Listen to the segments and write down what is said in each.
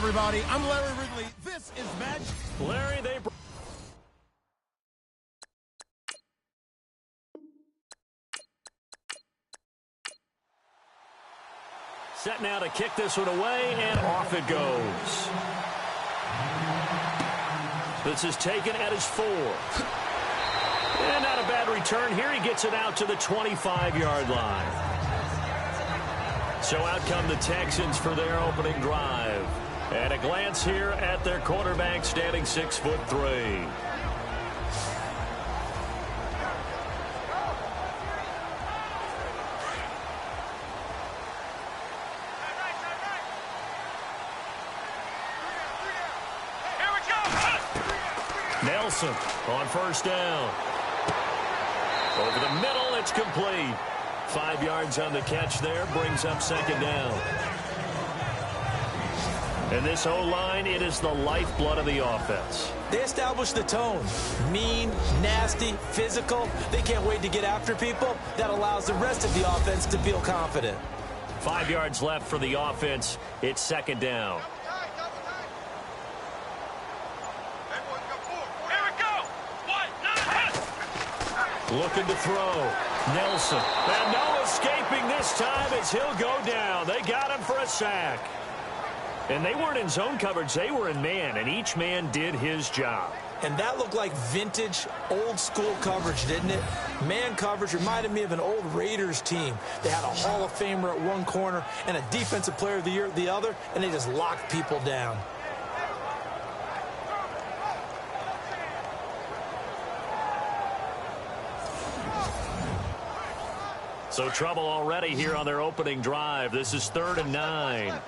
everybody. I'm Larry Ridley. This is Magic. Larry, they... Set now to kick this one away, and off it goes. This is taken at his 4. And not a bad return here. He gets it out to the 25-yard line. So out come the Texans for their opening drive. And a glance here at their quarterback, standing 6'3". Nelson on first down. Over the middle, it's complete. 5 yards on the catch there, brings up second down. And this O-line, it is the lifeblood of the offense. They establish the tone. Mean, nasty, physical. They can't wait to get after people. That allows the rest of the offense to feel confident. 5 yards left for the offense. It's second down. Looking to throw. Nelson. And no escaping this time as he'll go down. They got him for a sack. And they weren't in zone coverage. They were in man, and each man did his job. And that looked like vintage, old-school coverage, didn't it? Man coverage reminded me of an old Raiders team. They had a Hall of Famer at one corner and a Defensive Player of the Year at the other, and they just locked people down. So trouble already here on their opening drive. This is 3rd and 9. Let's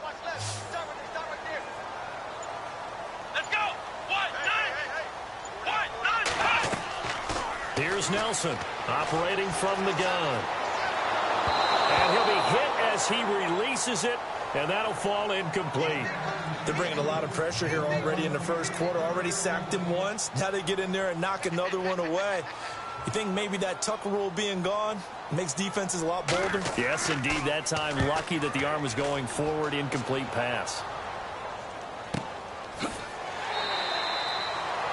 go. Here's Nelson operating from the gun. And he'll be hit as he releases it, and that'll fall incomplete. They're bringing a lot of pressure here already in the first quarter. Already sacked him once. Now they get in there and knock another one away. You think maybe that Tucker rule being gone makes defenses a lot bolder? Yes, indeed. That time, lucky that the arm was going forward. Incomplete pass.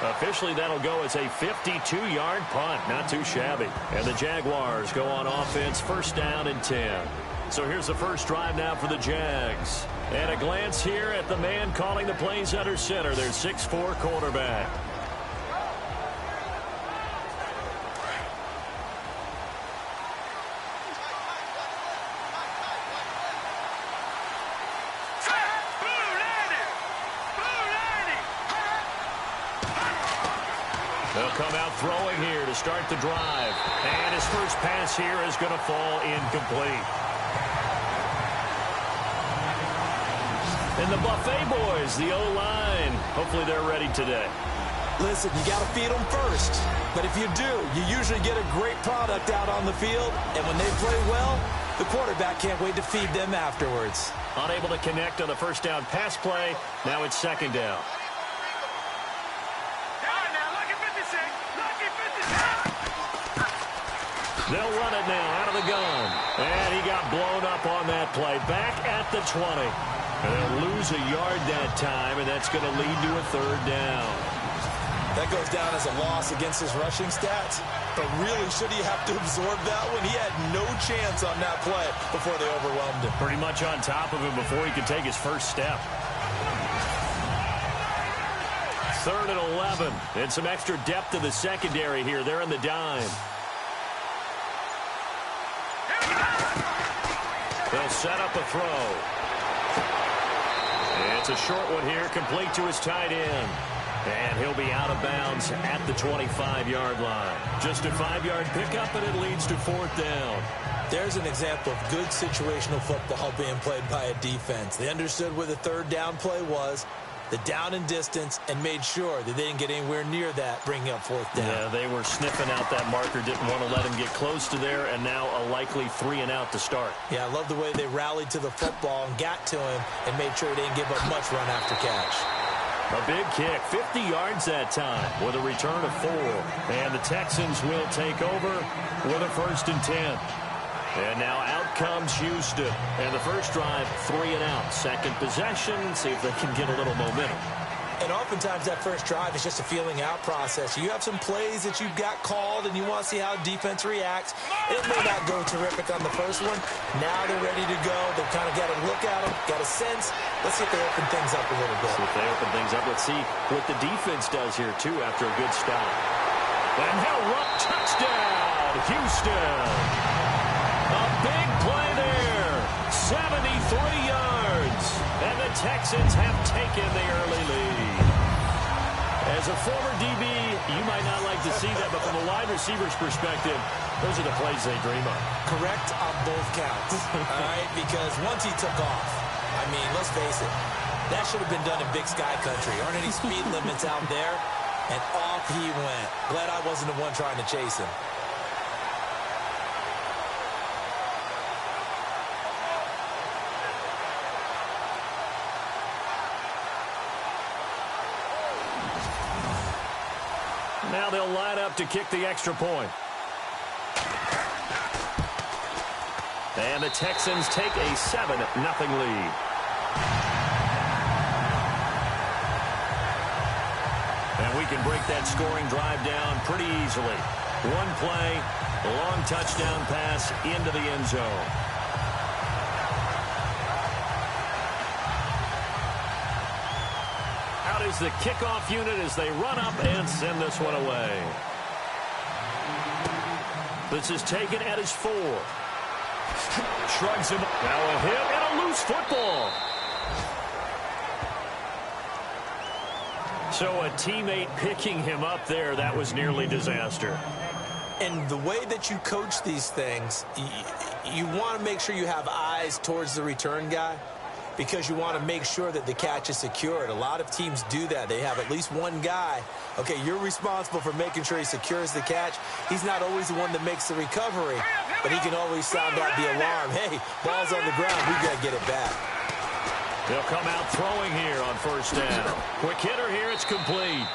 Officially, that'll go as a 52-yard punt. Not too shabby. And the Jaguars go on offense, first down and 10. So here's the first drive now for the Jags. And a glance here at the man calling the plays under center, their 6'4" quarterback. They'll come out throwing here to start the drive. And his first pass here is going to fall incomplete. And the Buffet boys, the O-line, hopefully they're ready today. Listen, you got to feed them first. But if you do, you usually get a great product out on the field. And when they play well, the quarterback can't wait to feed them afterwards. Unable to connect on the first down pass play. Now it's second down. They'll run it now out of the gun. And he got blown up on that play. Back at the 20. And they'll lose a yard that time, and that's going to lead to a third down. That goes down as a loss against his rushing stats. But really, should he have to absorb that one? He had no chance on that play before they overwhelmed him. Pretty much on top of him before he could take his first step. 3rd and 11. And some extra depth to the secondary here. They're in the dime. They'll set up a throw. It's a short one here, complete to his tight end. And he'll be out of bounds at the 25-yard line. Just a 5-yard pickup, and it leads to 4th down. There's an example of good situational football being played by a defense. They understood where the third down play was, the down and distance, and made sure that they didn't get anywhere near that, bringing up 4th down. Yeah, they were sniffing out that marker, didn't want to let him get close to there, and now a likely 3 and out to start. Yeah, I love the way they rallied to the football and got to him and made sure he didn't give up much run after catch. A big kick, 50 yards that time with a return of 4. And the Texans will take over with a 1st and 10. And now out comes Houston. And the first drive, 3 and out. Second possession, see if they can get a little momentum. And oftentimes that first drive is just a feeling out process. You have some plays that you've got called and you want to see how defense reacts. It may not go terrific on the first one. Now they're ready to go. They've kind of got to look at them, got a sense. Let's see if they open things up a little bit. See if they open things up. Let's see what the defense does here, too, after a good stop. And he'll run. Touchdown, Houston. A big play there. 73 yards. And the Texans have taken the early lead. As a former DB, you might not like to see that, but from a wide receiver's perspective, those are the plays they dream of. Correct on both counts. All right, because once he took off, I mean, let's face it, that should have been done in Big Sky Country. Aren't any speed limits out there? And off he went. Glad I wasn't the one trying to chase him. Now they'll line up to kick the extra point. And the Texans take a 7-0 lead. And we can break that scoring drive down pretty easily. One play, a long touchdown pass into the end zone. Out is the kickoff unit as they run up and send this one away. This is taken at his 4. Shrugs him. Now a hit and a loose football. So a teammate picking him up there, that was nearly disaster. And the way that you coach these things, you want to make sure you have eyes towards the return guy because you want to make sure that the catch is secured. A lot of teams do that. They have at least one guy. Okay, you're responsible for making sure he secures the catch. He's not always the one that makes the recovery, but he can always sound out the alarm. Hey, ball's on the ground. We've got to get it back. They'll come out throwing here on first down. Quick hitter here, it's complete.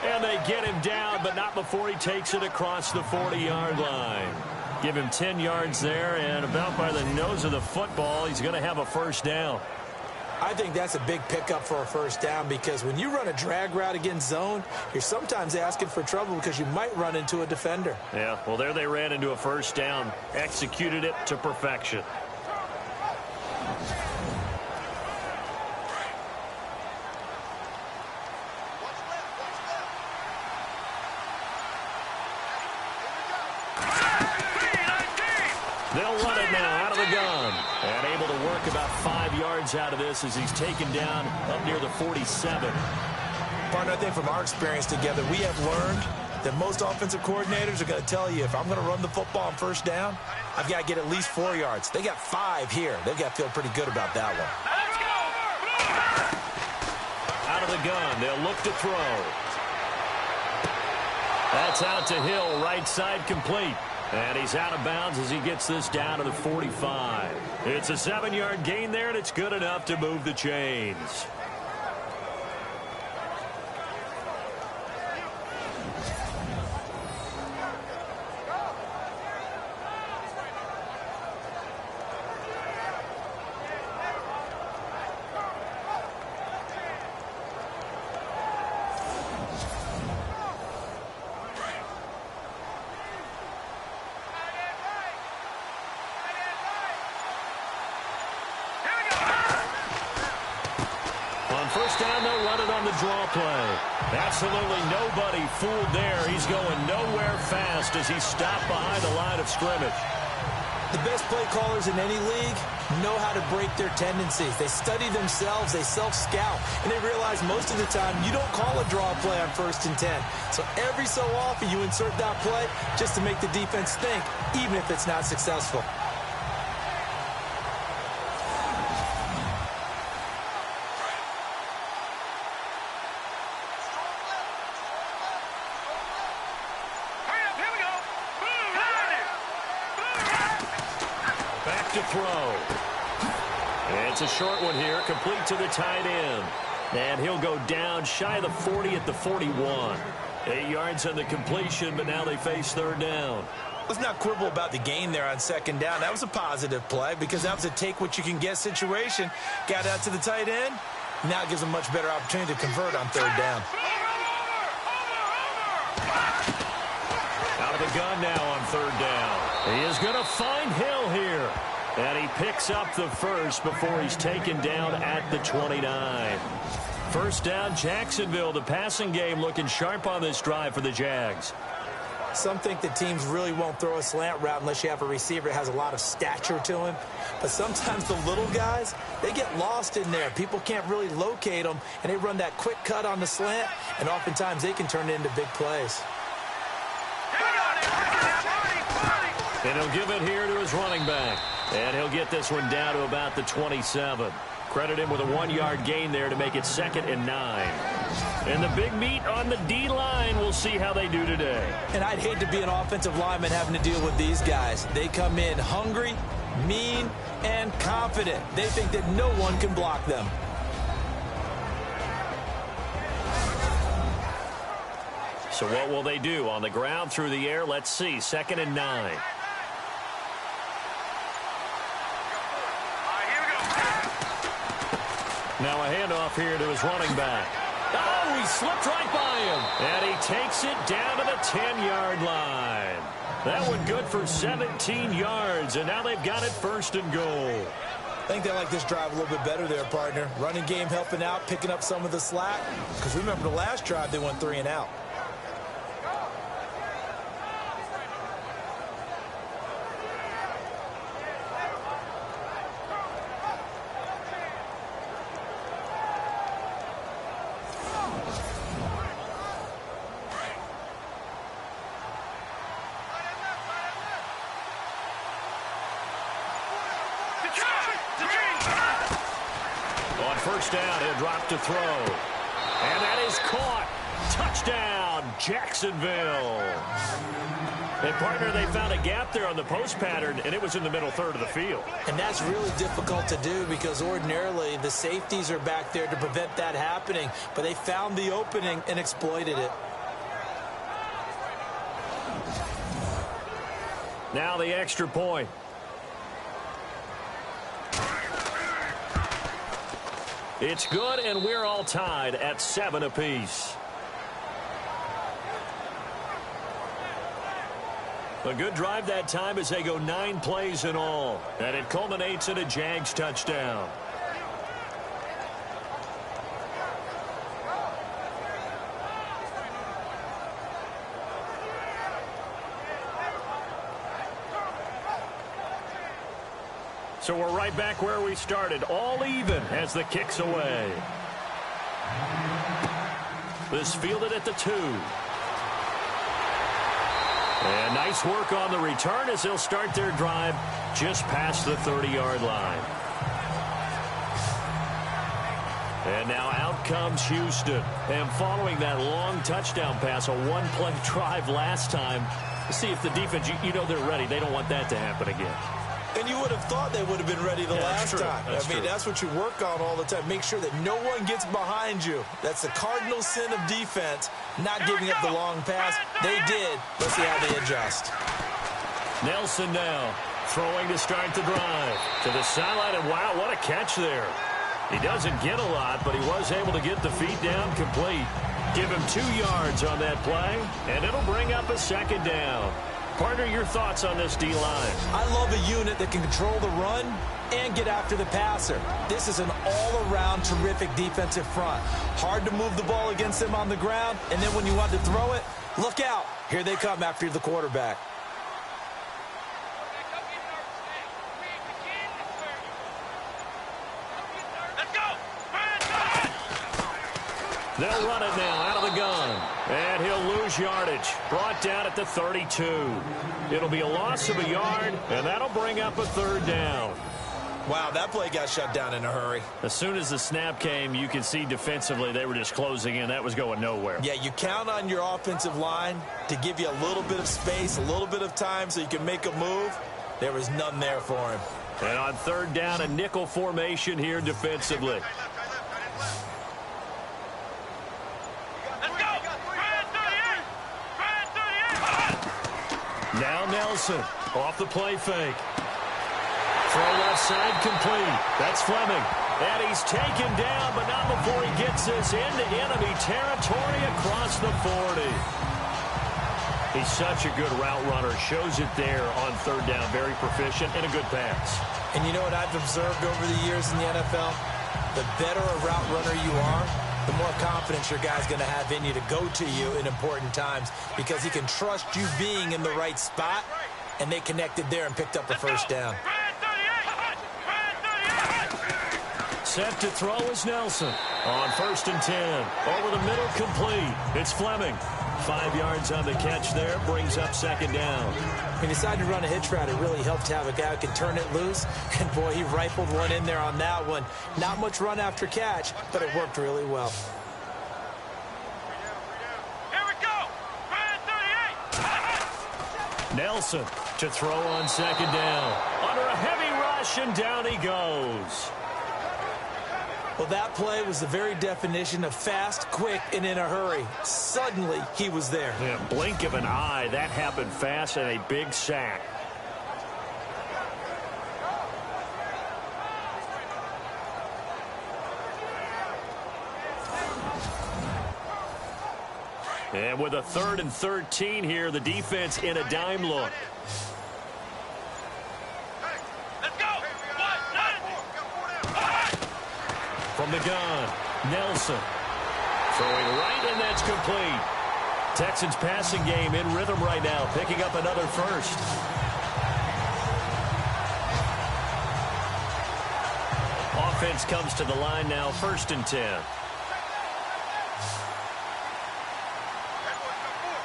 And they get him down, but not before he takes it across the 40-yard line. Give him 10 yards there, and about by the nose of the football, he's going to have a first down. I think that's a big pickup for a first down because when you run a drag route against zone, you're sometimes asking for trouble because you might run into a defender. Yeah, well, there they ran into a first down, executed it to perfection. They'll run it now out of the gun. And able to work about 5 yards out of this as he's taken down up near the 47. Partner, I think from our experience together, we have learned that most offensive coordinators are going to tell you if I'm going to run the football on first down, I've got to get at least 4 yards. They got 5 here. They've got to feel pretty good about that one. Out of the gun. They'll look to throw. That's out to Hill, right side complete. And he's out of bounds as he gets this down to the 45. It's a 7-yard gain there, and it's good enough to move the chains. First down, they'll run it on the draw play. Absolutely nobody fooled there. He's going nowhere fast as he's stopped behind the line of scrimmage. The best play callers in any league know how to break their tendencies. They study themselves, they self-scout, and they realize most of the time you don't call a draw play on 1st and 10. So every so often you insert that play just to make the defense think, even if it's not successful. Throw. It's a short one here, complete to the tight end. And he'll go down shy of the 40 at the 41. 8 yards on the completion, but now they face third down. Let's not quibble about the gain there on second down. That was a positive play because that was a take-what-you-can-get situation. Got out to the tight end. Now it gives them a much better opportunity to convert on third down. Out of the gun now on third down. He is going to find Hill here. And he picks up the first before he's taken down at the 29. First down, Jacksonville. The passing game looking sharp on this drive for the Jags. Some think that teams really won't throw a slant route unless you have a receiver that has a lot of stature to him. But sometimes the little guys, they get lost in there. People can't really locate them, and they run that quick cut on the slant, and oftentimes they can turn it into big plays. And he'll give it here to his running back. And he'll get this one down to about the 27. Credit him with a 1-yard gain there to make it 2nd and 9. And the big meat on the D-line, we'll see how they do today. And I'd hate to be an offensive lineman having to deal with these guys. They come in hungry, mean, and confident. They think that no one can block them. So what will they do? On the ground, through the air, let's see. 2nd and 9. Now a handoff here to his running back. Oh, he slipped right by him. And he takes it down to the 10-yard line. That one good for 17 yards, and now they've got it 1st and goal. I think they like this drive a little bit better there, partner. Running game helping out, picking up some of the slack. Because remember the last drive, they went 3 and out. First down, he'll drop to throw. And that is caught. Touchdown, Jacksonville. And, partner, they found a gap there on the post pattern, and it was in the middle third of the field. And that's really difficult to do because ordinarily the safeties are back there to prevent that happening. But they found the opening and exploited it. Now the extra point. It's good, and we're all tied at 7 apiece. A good drive that time as they go 9 plays in all. And it culminates in a Jags touchdown. So we're right back where we started, all even as the kick's away. This fielded at the 2. And nice work on the return as they'll start their drive just past the 30-yard line. And now out comes Houston. And following that long touchdown pass, a 1-play drive last time, see if the defense, you know they're ready. They don't want that to happen again. And you would have thought they would have been ready the last time. I mean, that's what you work on all the time. Make sure that no one gets behind you. That's the cardinal sin of defense, not giving up the long pass. They did. Let's see how they adjust. Nelson now throwing to start the drive. To the sideline, and wow, what a catch there. He doesn't get a lot, but he was able to get the feet down complete. Give him 2 yards on that play, and it'll bring up a 2nd down. Partner, your thoughts on this D-line? I love a unit that can control the run and get after the passer. This is an all-around terrific defensive front. Hard to move the ball against them on the ground, and then when you want to throw it, look out. Here they come after the quarterback. They'll run it now out of the gun. And he'll lose yardage. Brought down at the 32. It'll be a loss of a yard, and that'll bring up a 3rd down. Wow, that play got shut down in a hurry. As soon as the snap came, you could see defensively they were just closing in. That was going nowhere. Yeah, you count on your offensive line to give you a little bit of space, a little bit of time so you can make a move. There was none there for him. And on 3rd down, a nickel formation here defensively. Now Nelson off the play fake. Throw left side complete. That's Fleming. And he's taken down, but not before he gets this into enemy territory across the 40. He's such a good route runner. Shows it there on third down. Very proficient and a good pass. And you know what I've observed over the years in the NFL? The better a route runner you are, the more confidence your guy's going to have in you to go to you in important times because he can trust you being in the right spot, and they connected there and picked up a first down. Set to throw is Nelson. On 1st and 10. Over the middle, complete. It's Fleming. 5 yards on the catch there. Brings up 2nd down. He decided to run a hitch route. It really helped to have a guy who can turn it loose. And, boy, he rifled one in there on that one. Not much run after catch, but it worked really well. Here we go. 38. Nelson to throw on 2nd down. Under a heavy rush, and down he goes. Well, that play was the very definition of fast, quick, and in a hurry. Suddenly, he was there. Yeah, blink of an eye. That happened fast and a big sack. And with a 3rd and 13 here, the defense in a dime look. From the gun, Nelson. Throwing right, and that's complete. Texans passing game in rhythm right now, picking up another first. Offense comes to the line now, 1st and 10.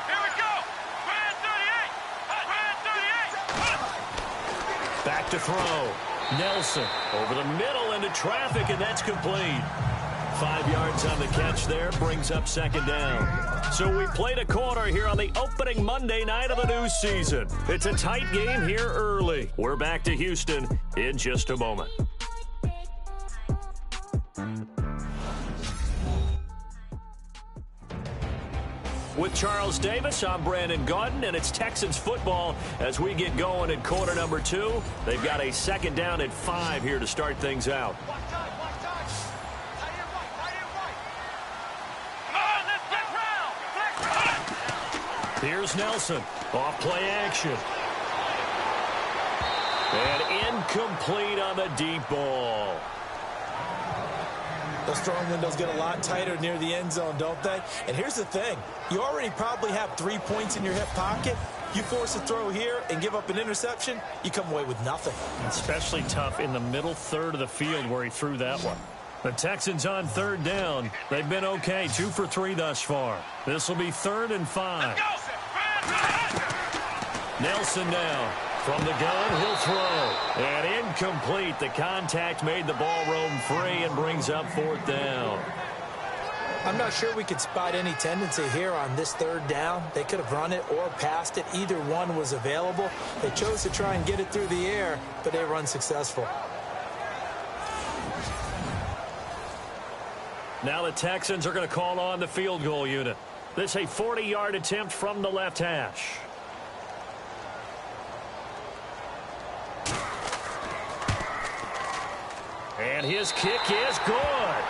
Here we go. Back to throw. Nelson over the middle into traffic, and that's complete. 5 yards on the catch there, brings up 2nd down. So we played a quarter here on the opening Monday night of the new season. It's a tight game here early. We're back to Houston in just a moment. With Charles Davis, I'm Brandon Gaudin, and it's Texans football as we get going in quarter number 2. They've got a 2nd down and 5 here to start things out. Here's Nelson, off play action. And incomplete on the deep ball. Those throwing windows get a lot tighter near the end zone, don't they? And here's the thing. You already probably have 3 points in your hip pocket. You force a throw here and give up an interception, you come away with nothing. Especially tough in the middle third of the field where he threw that one. The Texans on 3rd down. They've been okay, 2 for 3 thus far. This will be 3rd and 5. Nelson now. From the gun, he'll throw. And incomplete. The contact made the ball roam free and brings up 4th down. I'm not sure we could spot any tendency here on this 3rd down. They could have run it or passed it. Either one was available. They chose to try and get it through the air, but they were unsuccessful. Now the Texans are going to call on the field goal unit. This is a 40-yard attempt from the left hash. And his kick is good.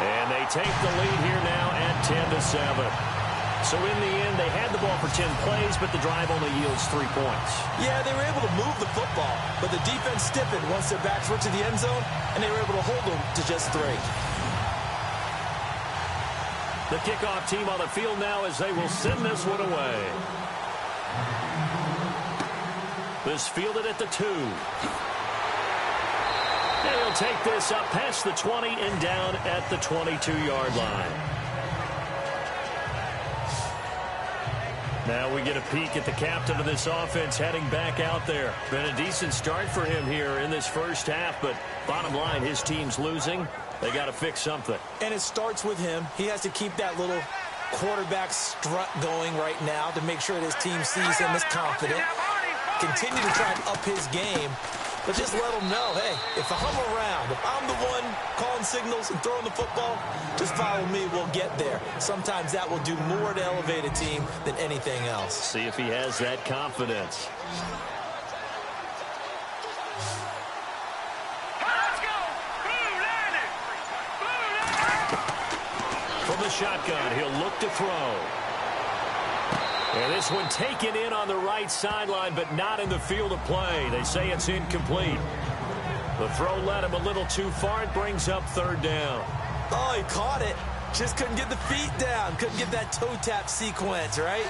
And they take the lead here now at 10-7. So in the end, they had the ball for 10 plays, but the drive only yields 3 points. Yeah, they were able to move the football, but the defense stiffened once their backs were to the end zone, and they were able to hold them to just 3. The kickoff team on the field now as they will send this one away. This fielded at the 2. And he'll take this up past the 20 and down at the 22-yard line. Now we get a peek at the captain of this offense heading back out there. Been a decent start for him here in this first half, but bottom line, his team's losing. They got to fix something. And it starts with him. He has to keep that little quarterback strut going right now to make sure that his team sees him as confident. Continue to try and up his game. but just let them know, hey, if I'm around, if I'm the one calling signals and throwing the football, just follow me, we'll get there. Sometimes that will do more to elevate a team than anything else. See if he has that confidence. Let's go! Blue line it! Blue line! From the shotgun, he'll look to throw. And this one taken in on the right sideline, but not in the field of play. They say it's incomplete. The throw led him a little too far. It brings up third down. Oh, he caught it. Just couldn't get the feet down. Couldn't get that toe tap sequence, right?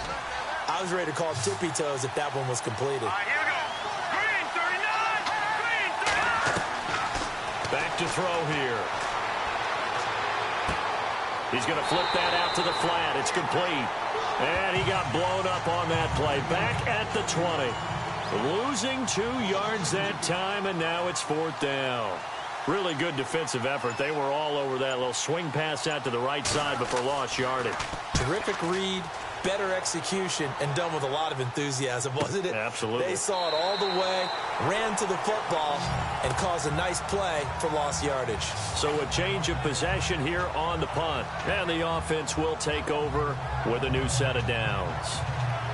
I was ready to call tippy toes if that one was completed. All right, here we go. Green 39! Green 39! Back to throw here. He's going to flip that out to the flat. It's complete. And he got blown up on that play. Back at the 20. Losing 2 yards that time, and now it's fourth down. Really good defensive effort. They were all over that little swing pass out to the right side, but for lost yardage. Terrific read, better execution, and done with a lot of enthusiasm, wasn't it? Absolutely. They saw it all the way, ran to the football, and caused a nice play for lost yardage. So a change of possession here on the punt. And the offense will take over with a new set of downs.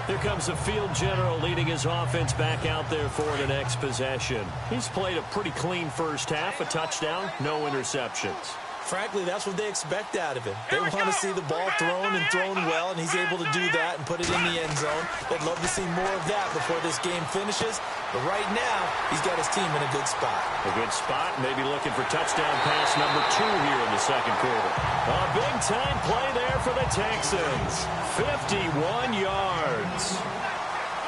Here comes the field general leading his offense back out there for the next possession. He's played a pretty clean first half, a touchdown, no interceptions. Frankly, that's what they expect out of him. They want to see the ball thrown and thrown well, and he's able to do that and put it in the end zone. They'd love to see more of that before this game finishes. But right now, he's got his team in a good spot. A good spot, maybe looking for touchdown pass number 2 here in the second quarter. A big-time play there for the Texans. 51 yards.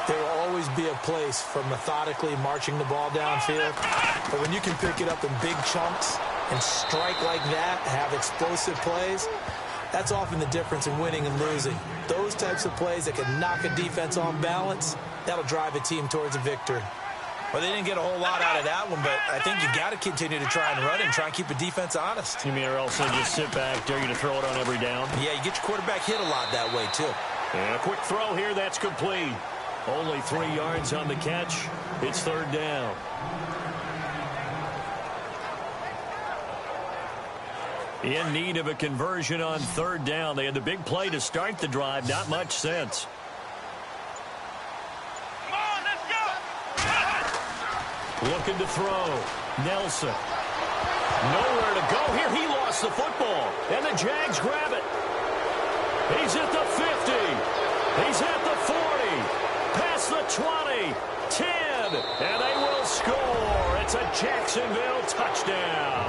There will always be a place for methodically marching the ball downfield. But when you can pick it up in big chunks and strike like that, have explosive plays, that's often the difference in winning and losing. Those types of plays that can knock a defense on balance, that'll drive a team towards a victory. Well, they didn't get a whole lot out of that one, but I think you got to continue to try and run and try and keep a defense honest. You mean or else they just sit back, dare you to throw it on every down? Yeah, you get your quarterback hit a lot that way, too. And a quick throw here, that's complete. Only 3 yards on the catch. It's third down. In need of a conversion on third down. They had the big play to start the drive. Not much sense. Come on, let's go! Looking to throw. Nelson. Nowhere to go here. He lost the football. And the Jags grab it. He's at the 50. He's at the 40. Past the 20. 10. And they will score. It's a Jacksonville touchdown.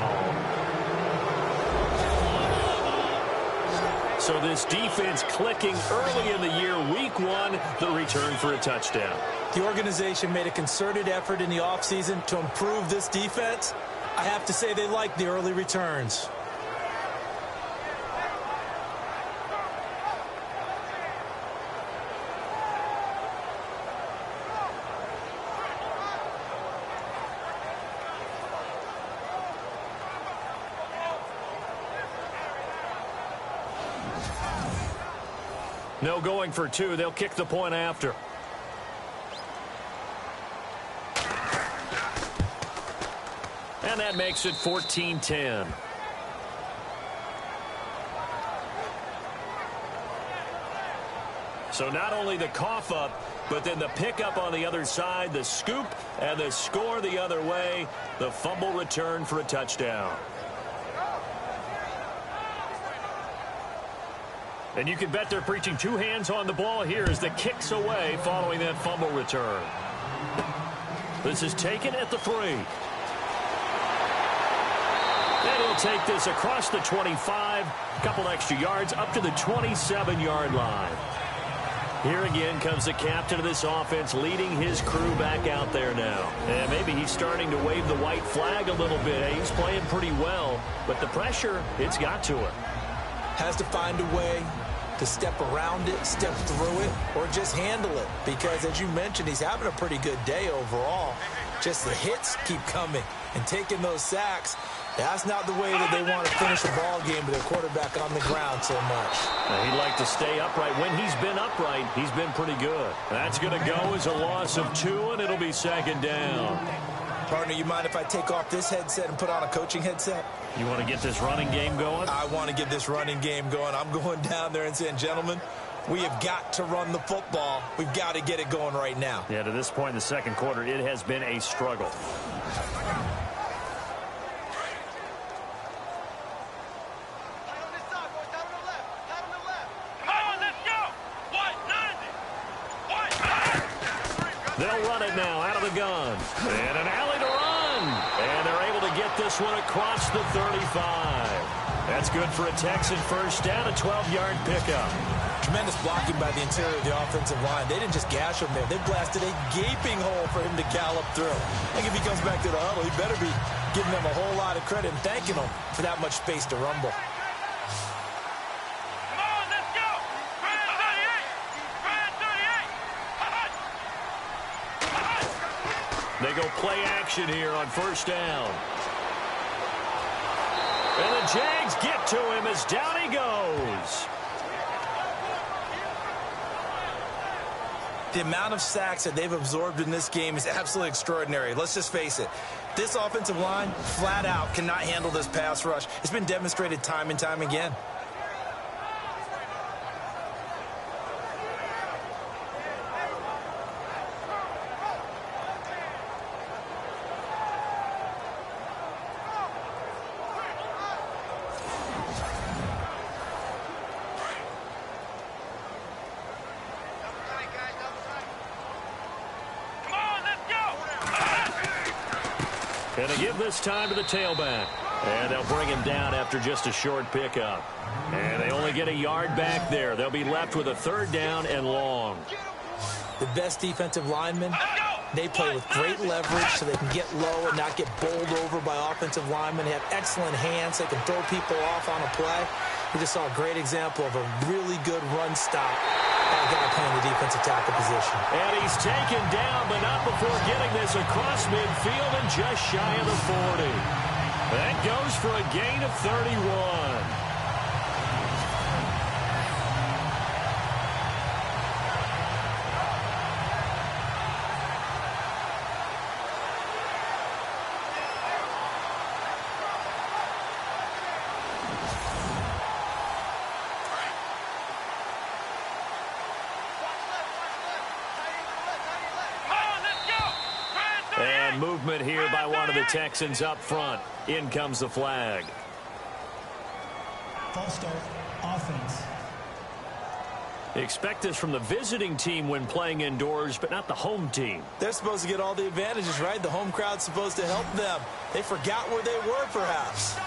So this defense clicking early in the year. Week 1, the return for a touchdown. The organization made a concerted effort in the offseason to improve this defense. I have to say they like the early returns. No going for 2. They'll kick the point after. And that makes it 14-10. So not only the cough up, but then the pickup on the other side, the scoop, and the score the other way. The fumble return for a touchdown. And you can bet they're preaching 2 hands on the ball here as the kick's away following that fumble return. This is taken at the 3. And he'll take this across the 25, a couple extra yards up to the 27-yard line. Here again comes the captain of this offense leading his crew back out there now. And maybe he's starting to wave the white flag a little bit. He's playing pretty well, but the pressure, it's got to him. Has to find a way to step around it, step through it, or just handle it. Because, as you mentioned, he's having a pretty good day overall. Just the hits keep coming and taking those sacks. That's not the way that they want to finish a ball game with their quarterback on the ground so much. He'd like to stay upright. When he's been upright, he's been pretty good. That's going to go as a loss of 2, and it'll be second down. Partner, you mind if I take off this headset and put on a coaching headset? You want to get this running game going? I want to get this running game going. I'm going down there and saying, gentlemen, we have got to run the football. We've got to get it going right now. Yeah, to this point in the second quarter, it has been a struggle. They'll run it now out of the gun. And an alley to run. And they're able to get this one across the 35. That's good for a Texan first down, a 12-yard pickup. Tremendous blocking by the interior of the offensive line. They didn't just gash him there. They blasted a gaping hole for him to gallop through. I think if he comes back to the huddle, he better be giving them a whole lot of credit and thanking them for that much space to rumble. They go play action here on first down. And the Jags get to him as down he goes. The amount of sacks that they've absorbed in this game is absolutely extraordinary. Let's just face it. This offensive line, flat out, cannot handle this pass rush. It's been demonstrated time and time again. And they give this time to the tailback. And they'll bring him down after just a short pickup. And they only get a yard back there. They'll be left with a third down and long. The best defensive linemen, they play with great leverage so they can get low and not get bowled over by offensive linemen. They have excellent hands. They can throw people off on a play. We just saw a great example of a really good run stop by a guy playing the defensive tackle position. And he's taken down, but not before getting this across midfield and just shy of the 40. That goes for a gain of 31. And movement here by one of the Texans up front. In comes the flag. False start, offense. Expect this from the visiting team when playing indoors, but not the home team. They're supposed to get all the advantages, right? The home crowd's supposed to help them. They forgot where they were, perhaps.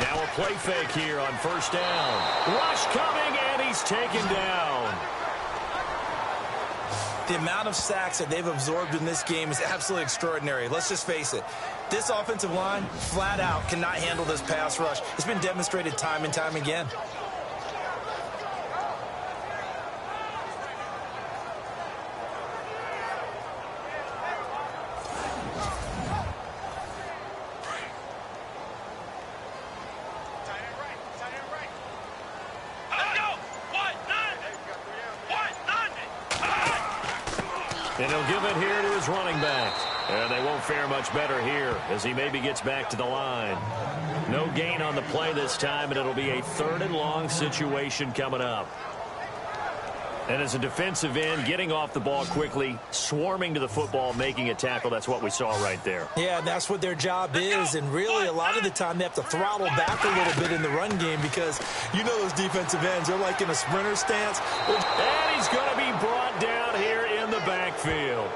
Now a play fake here on first down. Rush coming, and he's taken down. The amount of sacks that they've absorbed in this game is absolutely extraordinary. Let's just face it. This offensive line, flat out, cannot handle this pass rush. It's been demonstrated time and time again. And he'll give it here to his running back. And they won't fare much better here as he maybe gets back to the line. No gain on the play this time, and it'll be a third and long situation coming up. And as a defensive end, getting off the ball quickly, swarming to the football, making a tackle, that's what we saw right there. Yeah, that's what their job is, and really a lot of the time they have to throttle back a little bit in the run game because you know those defensive ends, they're like in a sprinter stance. And he's going to be brought down here in the backfield.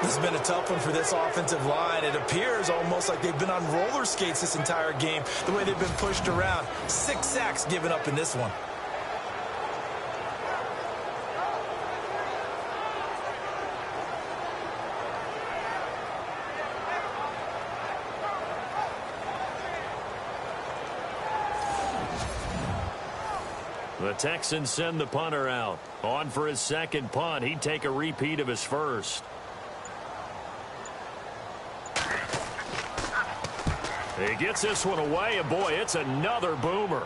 This has been a tough one for this offensive line. It appears almost like they've been on roller skates this entire game, the way they've been pushed around. 6 sacks given up in this one. The Texans send the punter out. On for his second punt. He'd take a repeat of his first. He gets this one away, and boy, it's another boomer.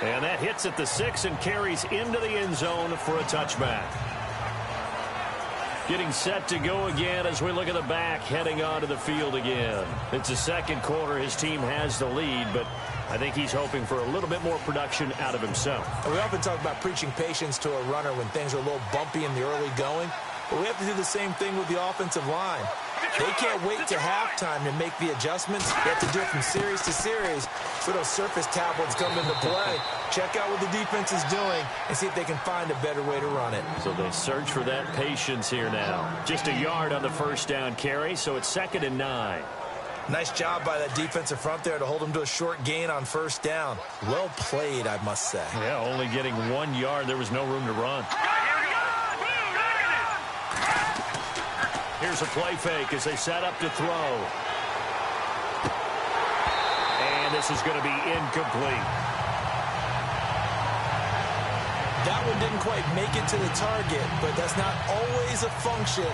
And that hits at the 6 and carries into the end zone for a touchback. Getting set to go again as we look at the back heading onto the field again. It's the second quarter. His team has the lead, but I think he's hoping for a little bit more production out of himself. We often talk about preaching patience to a runner when things are a little bumpy in the early going, but we have to do the same thing with the offensive line. They can't wait to halftime to make the adjustments. They have to do it from series to series so those surface tablets come into play. Check out what the defense is doing and see if they can find a better way to run it. So they search for that patience here now. Just a yard on the first down carry, so it's 2nd and 9. Nice job by that defensive front there to hold them to a short gain on first down. Well played, I must say. Yeah, only getting 1 yard. There was no room to run. Here's a play fake as they set up to throw. And this is going to be incomplete. That one didn't quite make it to the target, but that's not always a function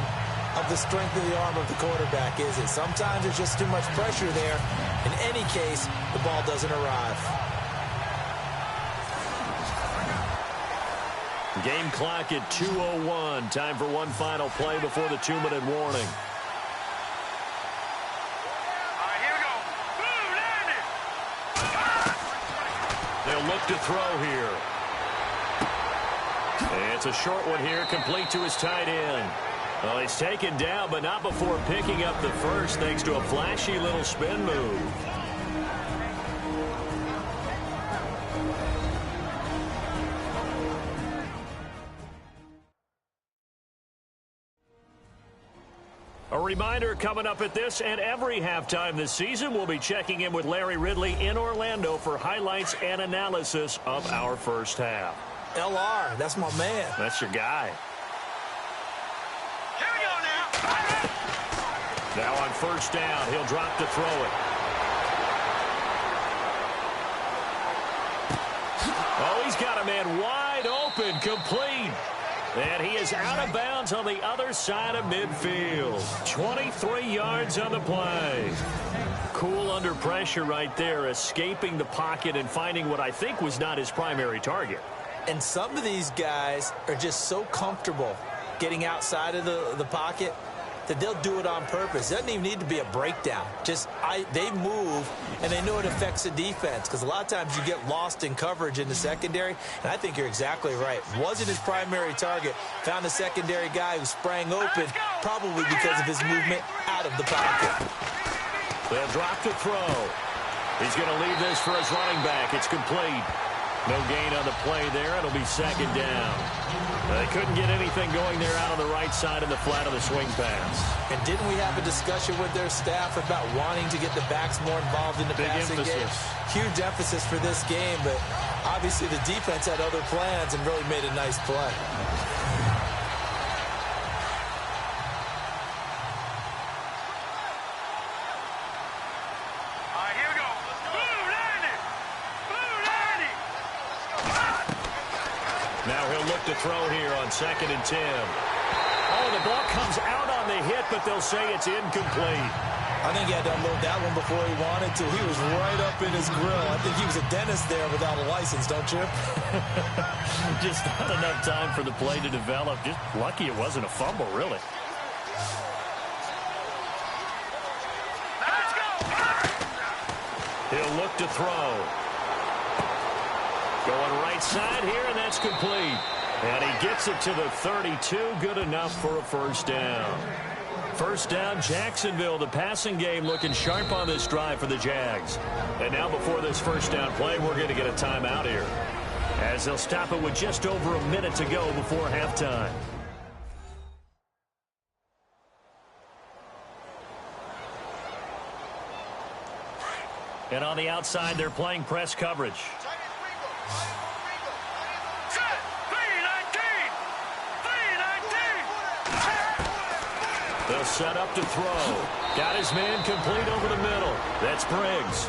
of the strength of the arm of the quarterback, is it? Sometimes there's just too much pressure there. In any case, the ball doesn't arrive. Game clock at 2:01. Time for one final play before the 2-minute warning. All right, here we go. Boom, landed. They'll look to throw here. And it's a short one here, complete to his tight end. Well, he's taken down, but not before picking up the first, thanks to a flashy little spin move. A reminder coming up at this and every halftime this season, we'll be checking in with Larry Ridley in Orlando for highlights and analysis of our first half. LR, that's my man. That's your guy. Here we go now. Now on first down, he'll drop to throw it. Oh, he's got a man wide open, complete. And he is out of bounds on the other side of midfield. 23 yards on the play. Cool under pressure right there, escaping the pocket and finding what I think was not his primary target. And some of these guys are just so comfortable getting outside of the pocket that they'll do it on purpose. It doesn't even need to be a breakdown. They move, and they know it affects the defense, because a lot of times you get lost in coverage in the secondary, and I think you're exactly right. Wasn't his primary target. Found a secondary guy who sprang open, probably because of his movement out of the pocket. They'll drop to throw. He's going to leave this for his running back. It's complete. No gain on the play there. It'll be 2nd down. They couldn't get anything going there out on the right side in the flat of the swing pass. And didn't we have a discussion with their staff about wanting to get the backs more involved in the passing game? Huge emphasis for this game, but obviously the defense had other plans and really made a nice play. To throw here on 2nd and 10. Oh, the ball comes out on the hit, but they'll say it's incomplete. I think he had to unload that one before he wanted to. He was right up in his grill. I think he was a dentist there without a license, don't you? Just not enough time for the play to develop. Just lucky it wasn't a fumble, really. Let's go. He'll look to throw. Going right side here, and that's complete. And he gets it to the 32, good enough for a first down. First down, Jacksonville. The passing game looking sharp on this drive for the Jags. And now before this first down play, we're going to get a timeout here, as they'll stop it with just over a minute to go before halftime. And on the outside, they're playing press coverage. They'll set up to throw. Got his man complete over the middle. That's Briggs.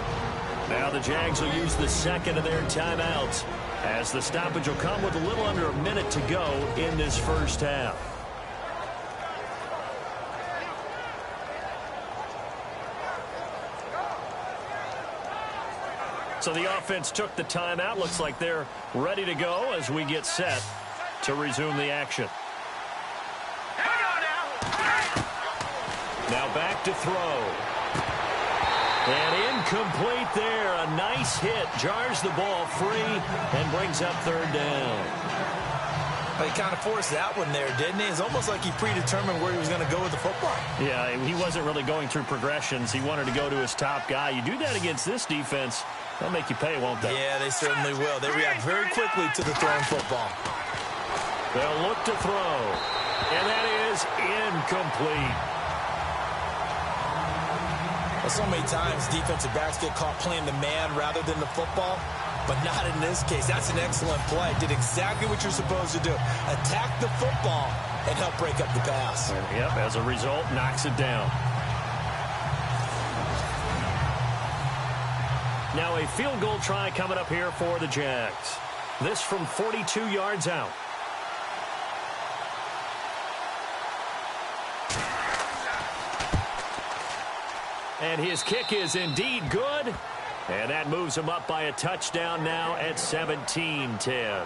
Now the Jags will use the second of their timeouts, as the stoppage will come with a little under a minute to go in this first half. So the offense took the timeout. Looks like they're ready to go as we get set to resume the action. Now back to throw. And incomplete there. A nice hit. Jars the ball free and brings up third down. He kind of forced that one there, didn't he? It's almost like he predetermined where he was going to go with the football. Yeah, he wasn't really going through progressions. He wanted to go to his top guy. You do that against this defense, they'll make you pay, won't they? Yeah, they certainly will. They react very quickly to the thrown football. They'll look to throw. And that is incomplete. Well, so many times defensive backs get caught playing the man rather than the football, but not in this case. That's an excellent play. Did exactly what you're supposed to do. Attack the football and help break up the pass. And, yep, as a result, knocks it down. Now a field goal try coming up here for the Jags. This from 42 yards out. And his kick is indeed good. And that moves him up by a touchdown now at 17-10.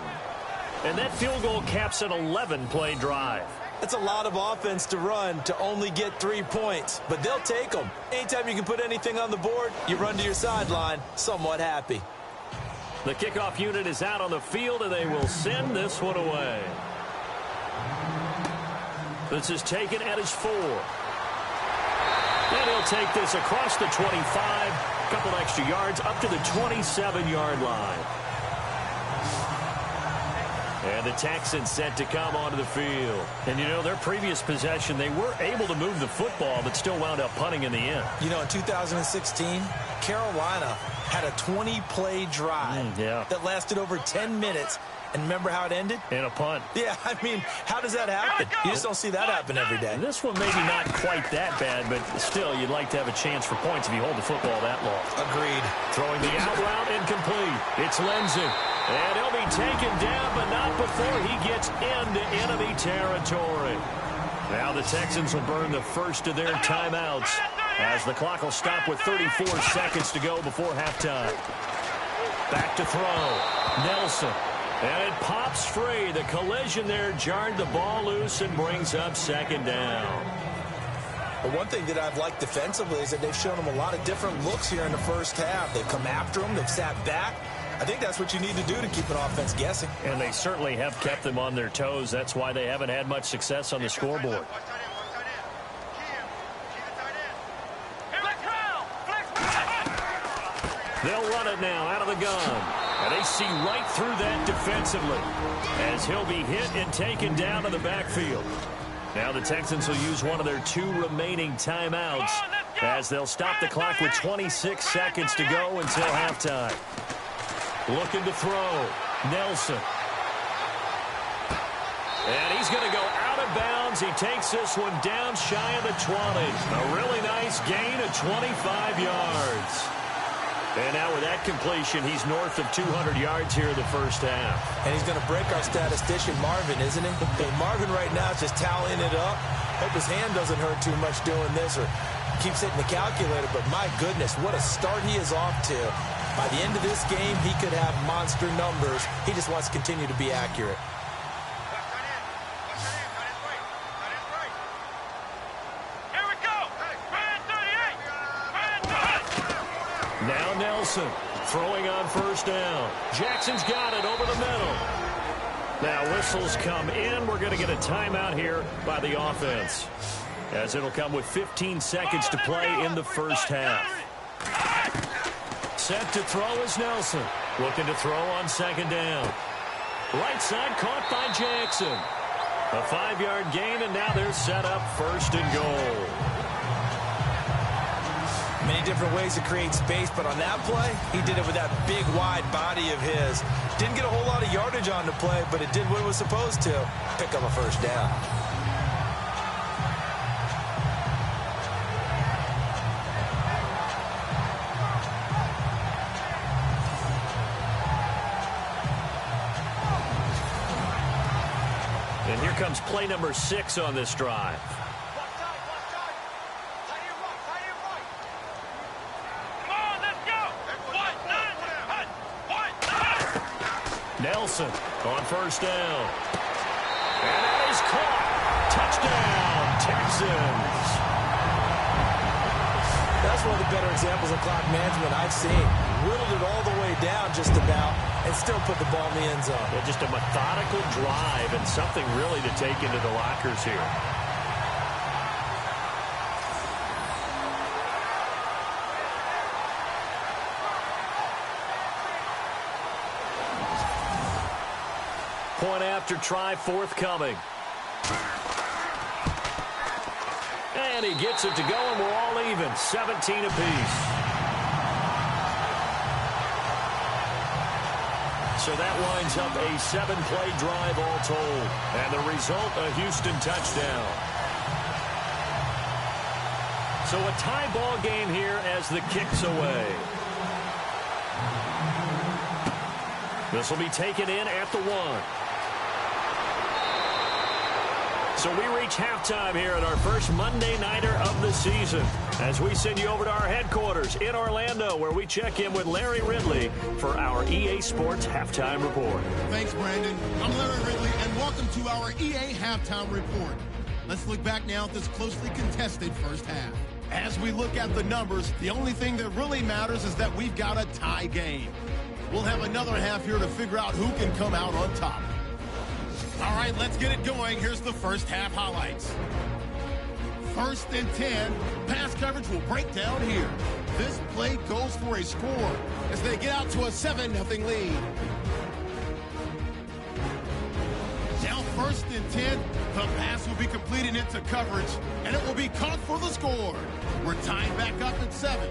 And that field goal caps an 11-play drive. It's a lot of offense to run to only get 3 points, but they'll take them. Anytime you can put anything on the board, you run to your sideline somewhat happy. The kickoff unit is out on the field, and they will send this one away. This is taken at his 4. And he'll take this across the 25, a couple extra yards up to the 27-yard line. And the Texans set to come onto the field. And, you know, their previous possession, they were able to move the football, but still wound up punting in the end. You know, in 2016, Carolina had a 20-play drive that lasted over 10 minutes. And remember how it ended? In a punt. Yeah, I mean, how does that happen? You just don't see that happen every day. And this one maybe not quite that bad, but still, you'd like to have a chance for points if you hold the football that long. Agreed. Throwing the out route incomplete. It's Lindsey. And he'll be taken down, but not before he gets into enemy territory. Now the Texans will burn the first of their timeouts as the clock will stop with 34 seconds to go before halftime. Back to throw. Nelson. And it pops free. The collision there jarred the ball loose and brings up second down. Well, one thing that I've liked defensively is that they've shown them a lot of different looks here in the first half. They've come after them. They've sat back. I think that's what you need to do to keep an offense guessing. And they certainly have kept them on their toes. That's why they haven't had much success on the scoreboard. They'll run it now out of the gun. And they see right through that defensively as he'll be hit and taken down to the backfield. Now the Texans will use one of their 2 remaining timeouts as they'll stop the clock with 26 seconds to go until halftime. Looking to throw. Nelson. And he's going to go out of bounds. He takes this one down shy of the 20. A really nice gain of 25 yards. And now with that completion, he's north of 200 yards here in the first half. And he's going to break our statistician, Marvin, isn't he? Hey, Marvin right now is just tallying it up. Hope his hand doesn't hurt too much doing this or keeps hitting the calculator. But my goodness, what a start he is off to. By the end of this game, he could have monster numbers. He just wants to continue to be accurate. Now Nelson throwing on first down. Jackson's got it over the middle. Now whistles come in. We're going to get a timeout here by the offense, as it'll come with 15 seconds to play in the first half. Set to throw is Nelson. Looking to throw on second down. Right side caught by Jackson. A 5-yard gain, and now they're set up first and goal. Many different ways to create space, but on that play, he did it with that big, wide body of his. Didn't get a whole lot of yardage on the play, but it did what it was supposed to. Pick up a first down. And here comes play number 6 on this drive. Nelson on first down. And that is caught. Touchdown, Texans. That's one of the better examples of clock management I've seen. Whittled it all the way down just about and still put the ball in the end zone. Yeah, just a methodical drive and something really to take into the lockers here. Point after try forthcoming. And he gets it to go, and we're all even, 17 apiece. So that winds up a 7-play drive all told. And the result, a Houston touchdown. So a tie ball game here as the kick's away. This will be taken in at the 1. So we reach halftime here at our first Monday Nighter of the season as we send you over to our headquarters in Orlando, where we check in with Larry Ridley for our EA Sports Halftime Report. Thanks, Brandon. I'm Larry Ridley, and welcome to our EA Halftime Report. Let's look back now at this closely contested first half. As we look at the numbers, the only thing that really matters is that we've got a tie game. We'll have another half here to figure out who can come out on top. All right, let's get it going. Here's the first half highlights. 1st and 10. Pass coverage will break down here. This play goes for a score as they get out to a 7-0 lead. Now 1st and 10. The pass will be completed into coverage, and it will be caught for the score. We're tied back up at 7.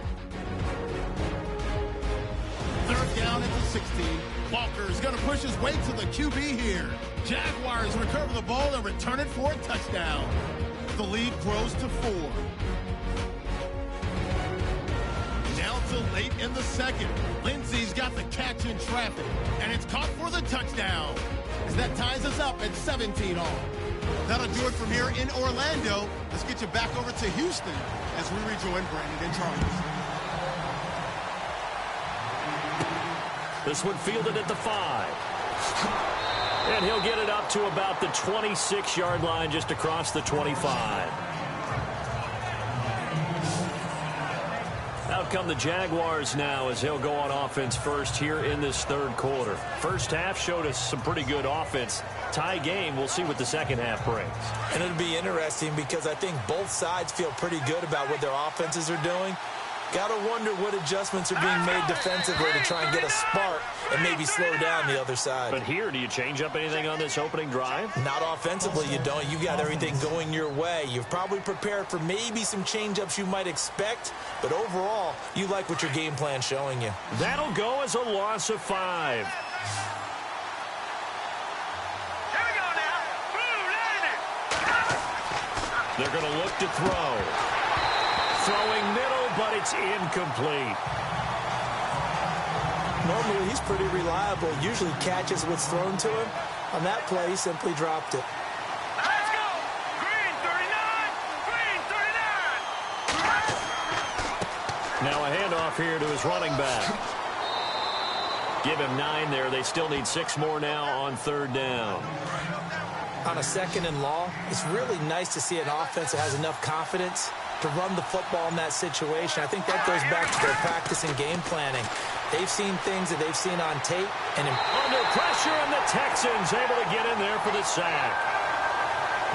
3rd down at the 16. Walker's going to push his way to the QB here. Jaguars recover the ball and return it for a touchdown. The lead grows to 4. Now to late in the second. Lindsey's got the catch in traffic, and it's caught for the touchdown. As that ties us up at 17 all. That'll do it from here in Orlando. Let's get you back over to Houston as we rejoin Brandon and Charles. This one fielded at the 5. And he'll get it up to about the 26-yard line, just across the 25. Out come the Jaguars now as he'll go on offense first here in this 3rd quarter. First half showed us some pretty good offense. Tie game, we'll see what the second half brings. And it'll be interesting because I think both sides feel pretty good about what their offenses are doing. Got to wonder what adjustments are being made defensively to try and get a spark and maybe slow down the other side. But here, do you change up anything on this opening drive? Not offensively, you don't. You got everything going your way. You've probably prepared for maybe some change-ups you might expect, but overall, you like what your game plan's showing you. That'll go as a loss of 5. Here we go now. Blue, They're going to look to throw. Throwing middle, but it's incomplete. Normally, he's pretty reliable. Usually catches what's thrown to him. On that play, he simply dropped it. Let's go. Green 39. Green 39. Now a handoff here to his running back. Give him 9 there. They still need 6 more now on 3rd down. On a 2nd and long, it's really nice to see an offense that has enough confidence to run the football in that situation. I think that goes back to their practice and game planning. They've seen things that they've seen on tape. And under pressure, and the Texans able to get in there for the sack.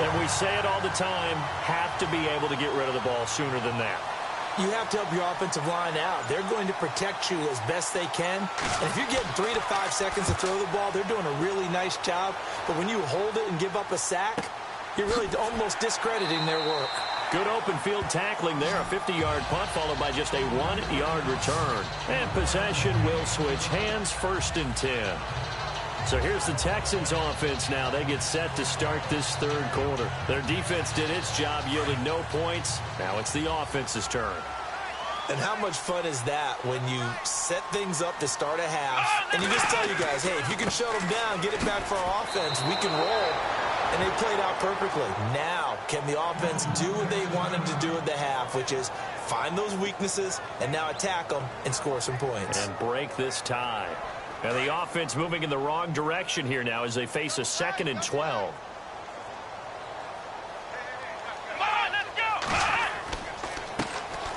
And we say it all the time, have to be able to get rid of the ball sooner than that. You have to help your offensive line out. They're going to protect you as best they can. And if you're getting 3 to 5 seconds to throw the ball, they're doing a really nice job. But when you hold it and give up a sack, you're really almost discrediting their work. Good open field tackling there. A 50-yard punt followed by just a 1-yard return. And possession will switch hands, 1st and 10. So here's the Texans offense now. They get set to start this 3rd quarter. Their defense did its job, yielding no points. Now it's the offense's turn. And how much fun is that when you set things up to start a half, and you just tell you guys, hey, if you can shut them down, get it back for our offense, we can roll. And they played out perfectly. Now, can the offense do what they wanted to do at the half, which is find those weaknesses and now attack them and score some points. And break this tie. And the offense moving in the wrong direction here now as they face a 2nd and 12.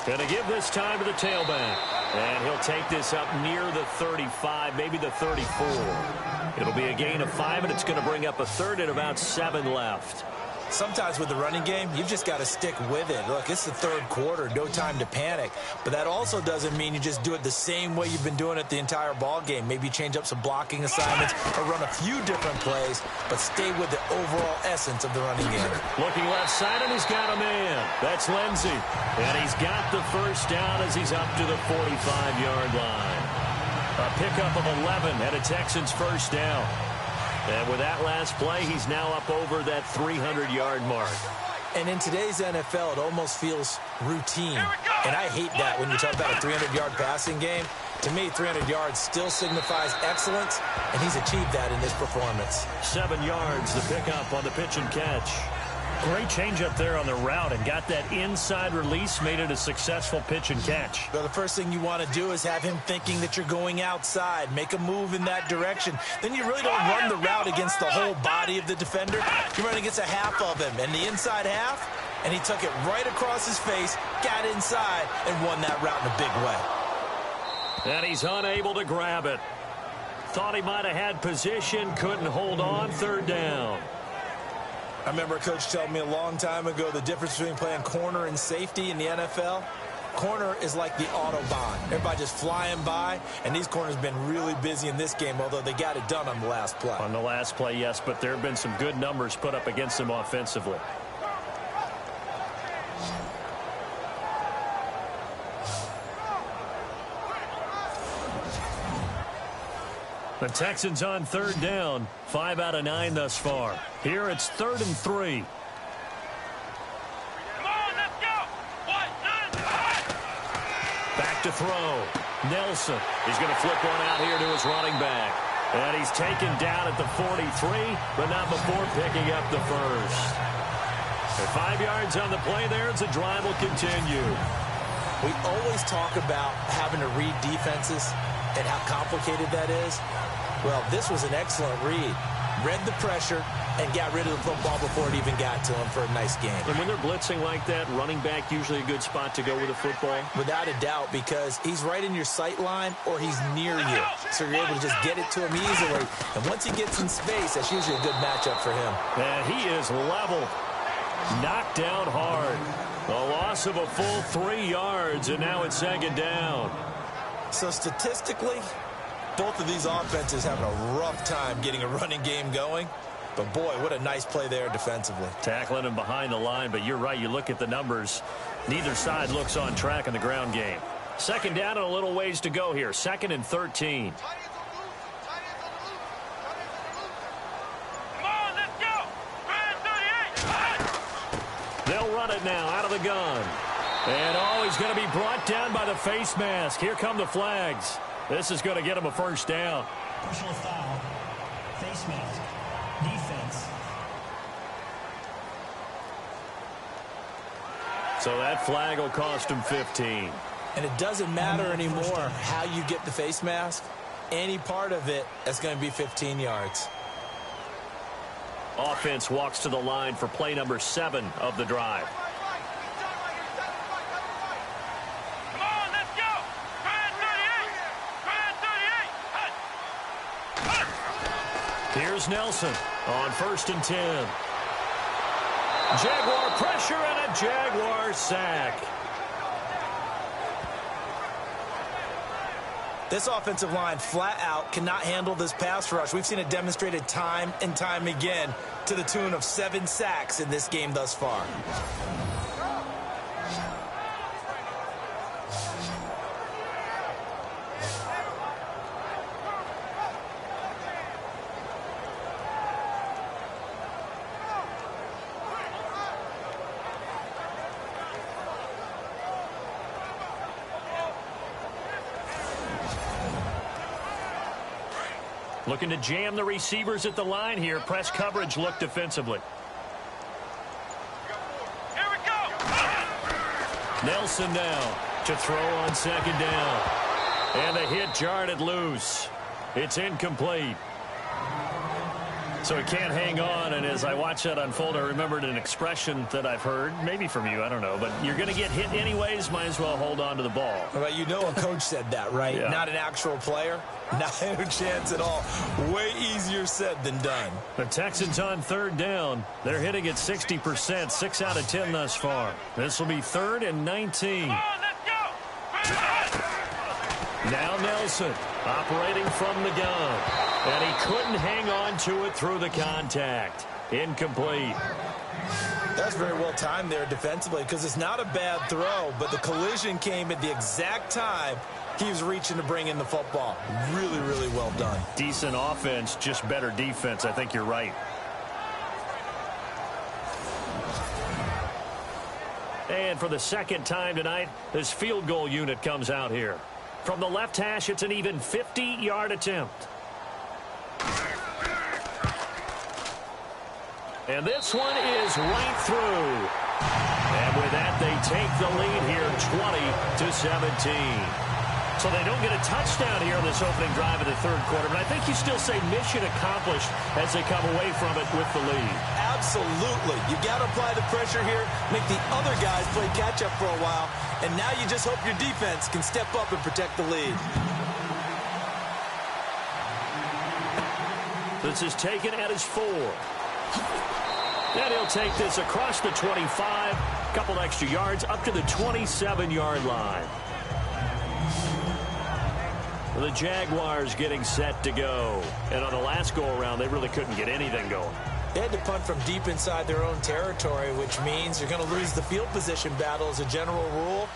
Going to give this time to the tailback. And he'll take this up near the 35, maybe the 34. It'll be a gain of 5, and it's going to bring up a 3rd and about 7 left. Sometimes with the running game, you've just got to stick with it. Look, it's the 3rd quarter, no time to panic. But that also doesn't mean you just do it the same way you've been doing it the entire ball game. Maybe change up some blocking assignments or run a few different plays, but stay with the overall essence of the running game. Looking left side, and he's got a man. That's Lindsey. And he's got the first down as he's up to the 45-yard line. A pickup of 11 and a Texans first down. And with that last play, he's now up over that 300-yard mark. And in today's NFL, it almost feels routine. And I hate that when you talk about a 300-yard passing game. To me, 300 yards still signifies excellence, and he's achieved that in this performance. 7 yards, the pickup on the pitch and catch. Great change up there on the route and got that inside release, made it a successful pitch and catch. So the first thing you want to do is have him thinking that you're going outside, make a move in that direction. Then you really don't run the route against the whole body of the defender. You run against a half of him, and the inside half, and he took it right across his face, got inside, and won that route in a big way. And he's unable to grab it. Thought he might have had position, couldn't hold on, 3rd down. I remember a coach telling me a long time ago the difference between playing corner and safety in the NFL. Corner is like the Autobahn. Everybody just flying by, and these corners have been really busy in this game, although they got it done on the last play. On the last play, yes, but there have been some good numbers put up against them offensively. The Texans on 3rd down, 5 out of 9 thus far. Here it's 3rd and 3. Come on, let's go. 1, 2, 3. Back to throw. Nelson. He's going to flip one out here to his running back. And he's taken down at the 43, but not before picking up the first. And 5 yards on the play there as the drive will continue. We always talk about having to read defenses and how complicated that is. Well, this was an excellent read. Read the pressure and got rid of the football before it even got to him for a nice game. And when they're blitzing like that, running back usually a good spot to go with a football? Without a doubt, because he's right in your sight line or he's near you. So you're able to just get it to him easily. And once he gets in space, that's usually a good matchup for him. And he is level. Knocked down hard. A loss of a full 3 yards, and now it's 2nd down. So statistically, both of these offenses having a rough time getting a running game going. But, boy, what a nice play there defensively. Tackling him behind the line, but you're right. You look at the numbers. Neither side looks on track in the ground game. 2nd down and a little ways to go here. 2nd and 13. Come on, let's go. 38. They'll run it now out of the gun. And, oh, he's going to be brought down by the face mask. Here come the flags. This is going to get him a first down. Personal foul. Face mask. Defense. So that flag will cost him 15. And it doesn't matter anymore how you get the face mask. Any part of it is going to be 15 yards. Offense walks to the line for play number 7 of the drive. Come on, let's go. 38. Here's Nelson on 1st and 10. Jaguar pressure and a Jaguar sack. This offensive line flat out cannot handle this pass rush. We've seen it demonstrated time and time again to the tune of 7 sacks in this game thus far. Looking to jam the receivers at the line here. Press coverage look defensively. Here we go. Nelson now to throw on 2nd down. And the hit jarred it loose. It's incomplete. So he can't hang on, and as I watch that unfold, I remembered an expression that I've heard, maybe from you, I don't know, but you're going to get hit anyways, might as well hold on to the ball. Well, you know a coach said that, right? Yeah. Not an actual player. Not a chance at all. Way easier said than done. The Texans on third down. They're hitting at 60%, 6 out of 10 thus far. This will be 3rd and 19. Now Nelson operating from the gun. And he couldn't hang on to it through the contact. Incomplete. That's very well timed there defensively because it's not a bad throw, but the collision came at the exact time he was reaching to bring in the football. Really, really well done. Decent offense, just better defense. I think you're right. And for the second time tonight, this field goal unit comes out here. From the left hash, it's an even 50-yard attempt. And this one is right through. And with that, they take the lead here 20-17. So they don't get a touchdown here in this opening drive of the third quarter, but I think you still say mission accomplished as they come away from it with the lead. Absolutely. You got to apply the pressure here, make the other guys play catch-up for a while, and now you just hope your defense can step up and protect the lead. This is taken at his 4. And he'll take this across the 25, a couple extra yards up to the 27-yard line. The Jaguars getting set to go. And on the last go-around, they really couldn't get anything going. They had to punt from deep inside their own territory, which means you're going to lose the field position battle as a general rule.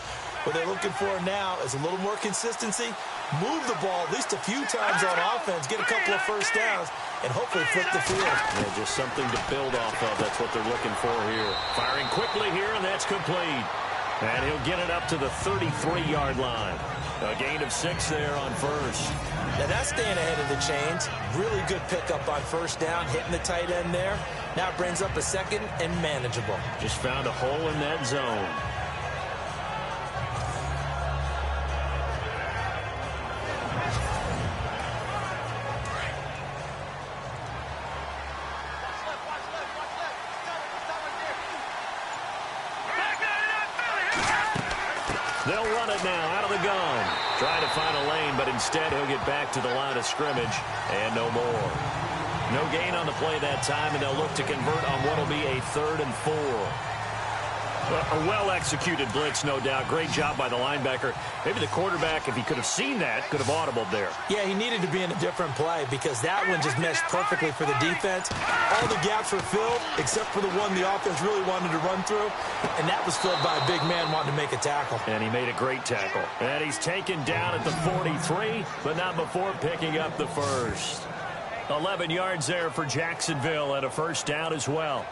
What they're looking for now is a little more consistency, move the ball at least a few times on offense, get a couple of first downs, and hopefully flip the field. Yeah, just something to build off of. That's what they're looking for here. Firing quickly here, and that's complete. And he'll get it up to the 33-yard line. A gain of 6 there on first. Now that's staying ahead of the chains. Really good pickup on first down, hitting the tight end there. Now it brings up a second and manageable. Just found a hole in that zone. They'll run it now out of the gun. Try to find a lane, but instead he'll get back to the line of scrimmage and no more. No gain on the play that time, and they'll look to convert on what will be a 3rd and 4. A well-executed blitz, no doubt. Great job by the linebacker. Maybe the quarterback, if he could have seen that, could have audibled there. Yeah, he needed to be in a different play because that one just meshed perfectly for the defense. All the gaps were filled except for the one the offense really wanted to run through, and that was filled by a big man wanting to make a tackle. And he made a great tackle. And he's taken down at the 43, but not before picking up the first. 11 yards there for Jacksonville and a first down as well.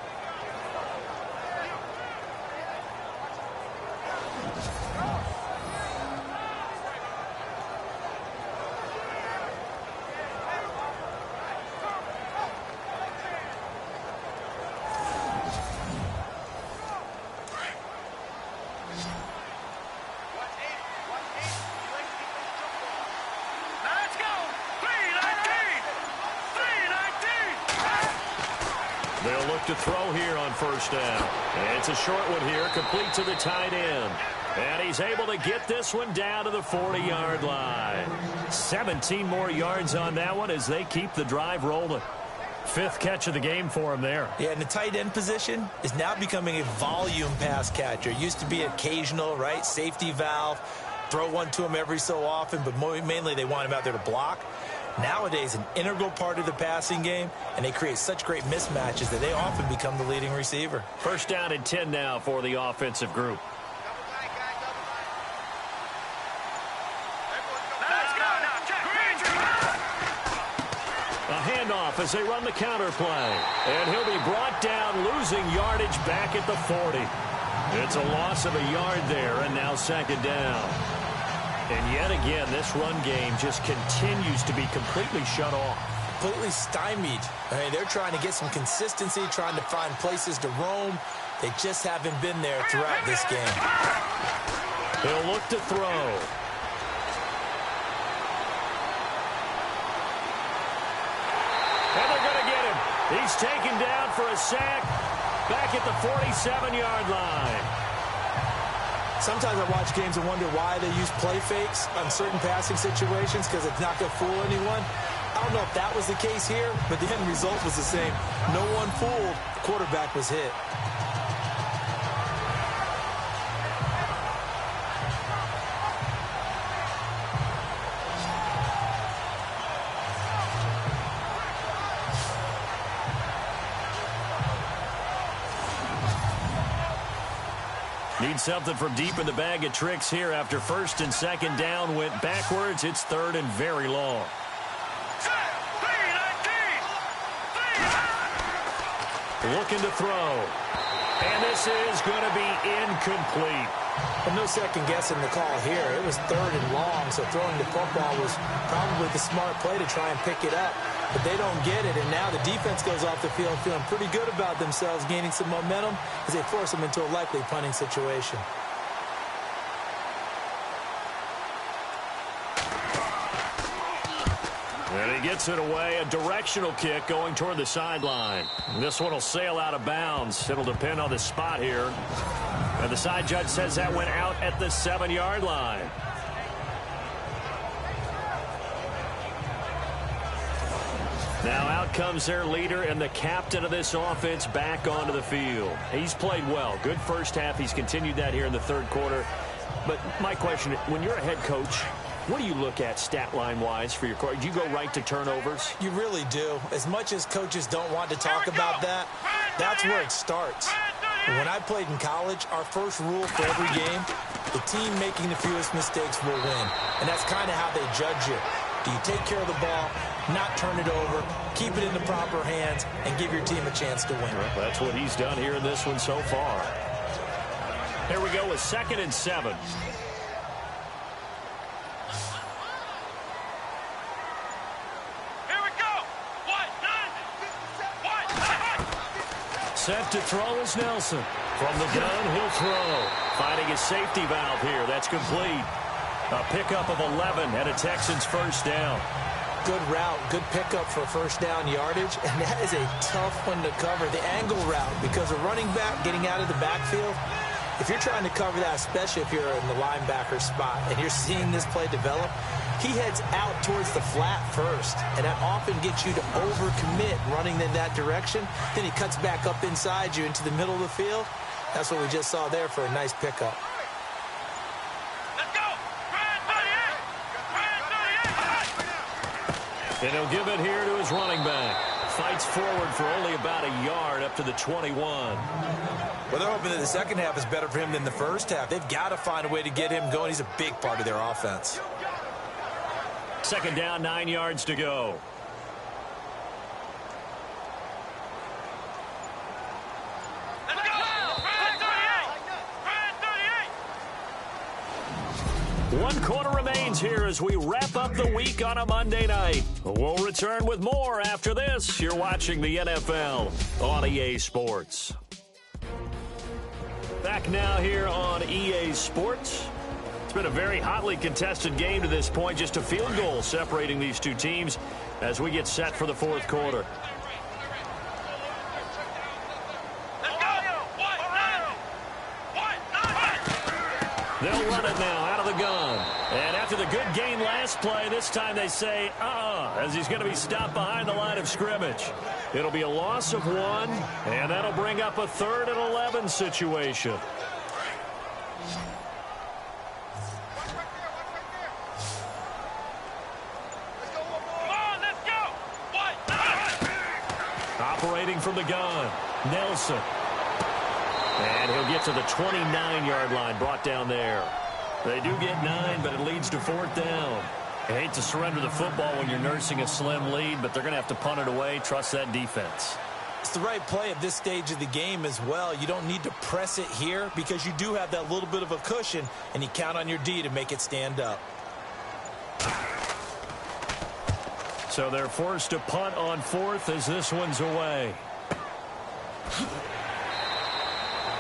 They'll look to throw here on first down. And it's a short one here, complete to the tight end. And he's able to get this one down to the 40-yard line. 17 more yards on that one as they keep the drive rolling. 5th catch of the game for him there. Yeah, and the tight end position is now becoming a volume pass catcher. It used to be occasional, right? Safety valve. Throw one to him every so often, but mainly they want him out there to block. Nowadays, an integral part of the passing game, and they create such great mismatches that they often become the leading receiver. First down and 10 now for the offensive group. A handoff as they run the counter play. And he'll be brought down, losing yardage back at the 40. It's a loss of a yard there, and now second down. And yet again, this run game just continues to be completely shut off. Completely stymied. I mean, they're trying to get some consistency, trying to find places to roam. They just haven't been there throughout this game. He'll look to throw. He's taken down for a sack back at the 47-yard line. Sometimes I watch games and wonder why they use play fakes on certain passing situations because it's not going to fool anyone. I don't know if that was the case here, but the end result was the same. No one fooled. The quarterback was hit. Need something from deep in the bag of tricks here after first and second down went backwards. It's third and very long. Looking to throw. And this is going to be incomplete. And no second guessing the call here. It was third and long, so throwing the football was probably the smart play to try and pick it up. But they don't get it, and now the defense goes off the field feeling pretty good about themselves, gaining some momentum as they force them into a likely punting situation. And he gets it away, a directional kick going toward the sideline. This one will sail out of bounds. It'll depend on the spot here. And the side judge says that went out at the 7-yard line. Now out comes their leader and the captain of this offense back onto the field. He's played well. Good first half. He's continued that here in the third quarter. But my question, when you're a head coach, what do you look at stat line-wise for your coach? Do you go right to turnovers? You really do. As much as coaches don't want to talk about that, that's where it starts. When I played in college, our first rule for every game, the team making the fewest mistakes will win. And that's kind of how they judge you. Do you take care of the ball, not turn it over, keep it in the proper hands, and give your team a chance to win? Well, that's what he's done here in this one so far. Here we go with 2nd and 7. Set to throw is Nelson. From the gun, he'll throw. Finding his safety valve here. That's complete. A pickup of 11 and a Texans first down. Good route, good pickup for first down yardage, and that is a tough one to cover. The angle route, because a running back getting out of the backfield, if you're trying to cover that, especially if you're in the linebacker spot and you're seeing this play develop, he heads out towards the flat first, and that often gets you to overcommit running in that direction. Then he cuts back up inside you into the middle of the field. That's what we just saw there for a nice pickup. Let's go! And he'll give it here to his running back. Fights forward for only about a yard up to the 21. Well, they're hoping that the second half is better for him than the first half. They've got to find a way to get him going. He's a big part of their offense. Second down, 9 yards to go. Let's go! 38! One quarter remains here as we wrap up the week on a Monday night. We'll return with more after this. You're watching the NFL on EA Sports. Back now here on EA Sports. It's been a very hotly contested game to this point. Just a field goal separating these two teams as we get set for the fourth quarter. They'll run it now out of the gun. And after the good gain last play, this time they say, as he's going to be stopped behind the line of scrimmage. It'll be a loss of 1, and that'll bring up a 3rd and 11 situation. Operating from the gun, Nelson. And he'll get to the 29-yard line, brought down there. They do get 9, but it leads to 4th down. I hate to surrender the football when you're nursing a slim lead, but they're going to have to punt it away. Trust that defense. It's the right play at this stage of the game as well. You don't need to press it here because you do have that little bit of a cushion, and you count on your D to make it stand up. So they're forced to punt on 4th as this one's away.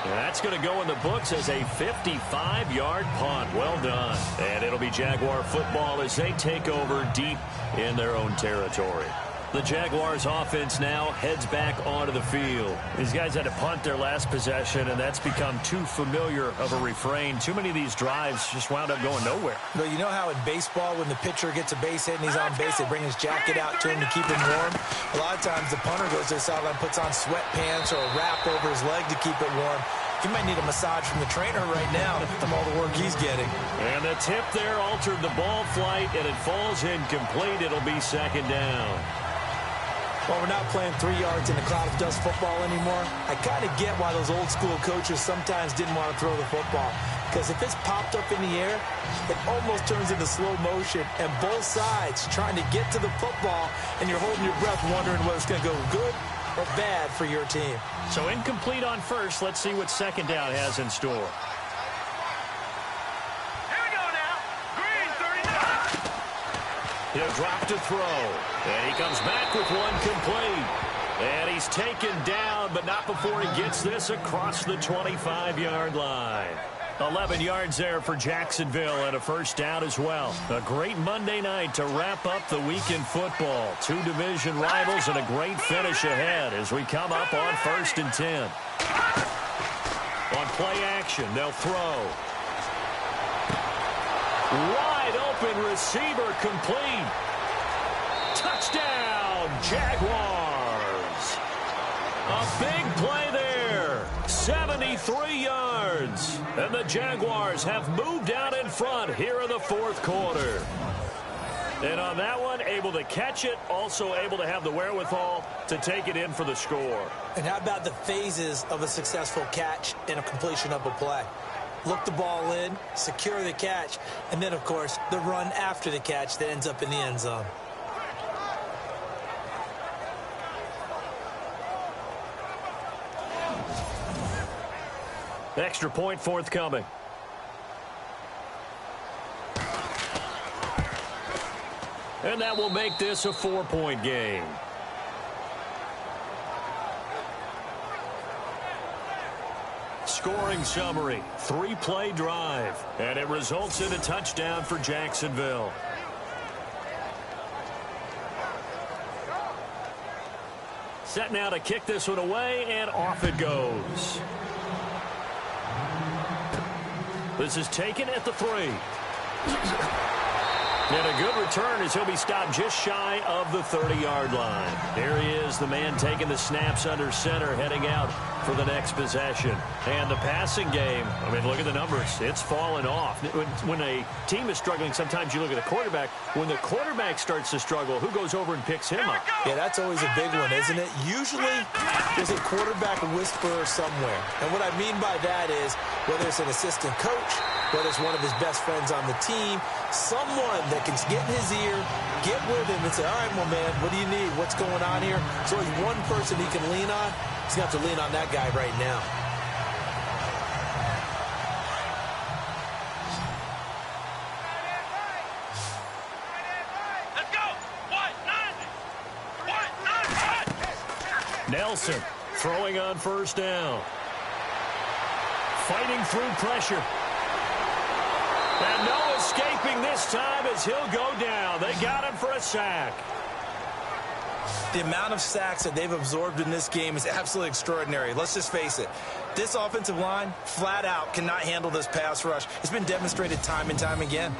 And that's going to go in the books as a 55-yard punt. Well done. And it'll be Jaguar football as they take over deep in their own territory. The Jaguars offense now heads back onto the field. These guys had to punt their last possession, and that's become too familiar of a refrain. Too many of these drives just wound up going nowhere. But you know how in baseball, when the pitcher gets a base hit and he's on base, they bring his jacket out to him to keep him warm? A lot of times the punter goes to the sideline, puts on sweatpants or a wrap over his leg to keep it warm. He might need a massage from the trainer right now from all the work he's getting. And the tip there altered the ball flight, and it falls incomplete. It'll be second down. Well, we're not playing 3 yards in a cloud of dust football anymore. I kind of get why those old school coaches sometimes didn't want to throw the football. Because if it's popped up in the air, it almost turns into slow motion. And both sides trying to get to the football, and you're holding your breath wondering whether it's going to go good or bad for your team. So incomplete on first. Let's see what second down has in store. He'll drop to throw. And he comes back with one complete. And he's taken down, but not before he gets this across the 25-yard line. 11 yards there for Jacksonville and a first down as well. A great Monday night to wrap up the week in football. 2 division rivals and a great finish ahead as we come up on 1st and 10. On play action, they'll throw. Wide open receiver complete. Touchdown, Jaguars. A big play there. 73 yards. And the Jaguars have moved out in front here in the 4th quarter. And on that one, able to catch it, also able to have the wherewithal to take it in for the score. And how about the phases of a successful catch and a completion of a play? Look the ball in, secure the catch, and then, of course, the run after the catch that ends up in the end zone. Extra point forthcoming. And that will make this a 4-point game. Scoring summary, 3-play drive, and it results in a touchdown for Jacksonville. Set now to kick this one away, and off it goes. This is taken at the 3. And a good return as he'll be stopped just shy of the 30-yard line. Here he is, the man taking the snaps under center, heading out for the next possession. And the passing game, I mean, look at the numbers. It's fallen off. When a team is struggling, sometimes you look at the quarterback. When the quarterback starts to struggle, who goes over and picks him up? Yeah, that's always a big one, isn't it? Usually, there's a quarterback whisperer somewhere. And what I mean by that is, whether it's an assistant coach, whether it's one of his best friends on the team, someone that can get in his ear, get with him and say, all right, well, man, what do you need? What's going on here? So there's one person he can lean on. He's going to have to lean on that guy right now. Let's go. What? 90. What? Nelson throwing on first down. Fighting through pressure. And no escaping this time as he'll go down. They got him for a sack. The amount of sacks that they've absorbed in this game is absolutely extraordinary. Let's just face it. This offensive line, flat out, cannot handle this pass rush. It's been demonstrated time and time again.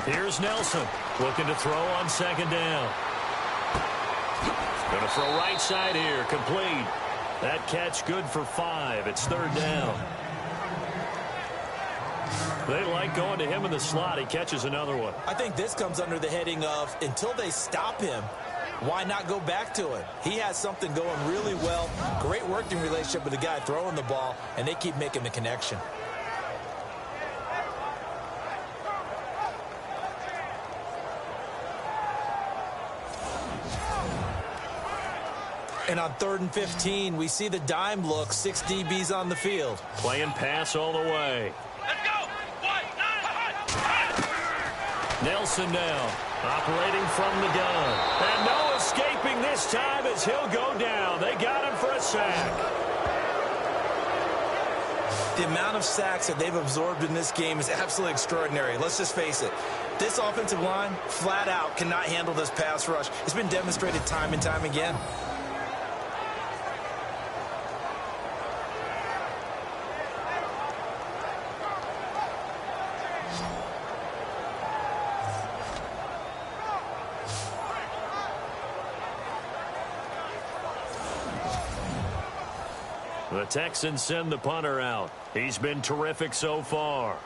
Here's Nelson looking to throw on second down. Going to throw right side here, complete. That catch good for 5. It's 3rd down. They like going to him in the slot. He catches another one. I think this comes under the heading of until they stop him, why not go back to it? He has something going really well. Great working relationship with the guy throwing the ball, and they keep making the connection. And on 3rd and 15, we see the dime look, 6 DBs on the field. Playing pass all the way. Let's go. 1, 9. Nelson now operating from the gun. And no escaping this time as he'll go down. They got him for a sack. The amount of sacks that they've absorbed in this game is absolutely extraordinary. Let's just face it. This offensive line, flat out, cannot handle this pass rush. It's been demonstrated time and time again. The Texans send the punter out. He's been terrific so far.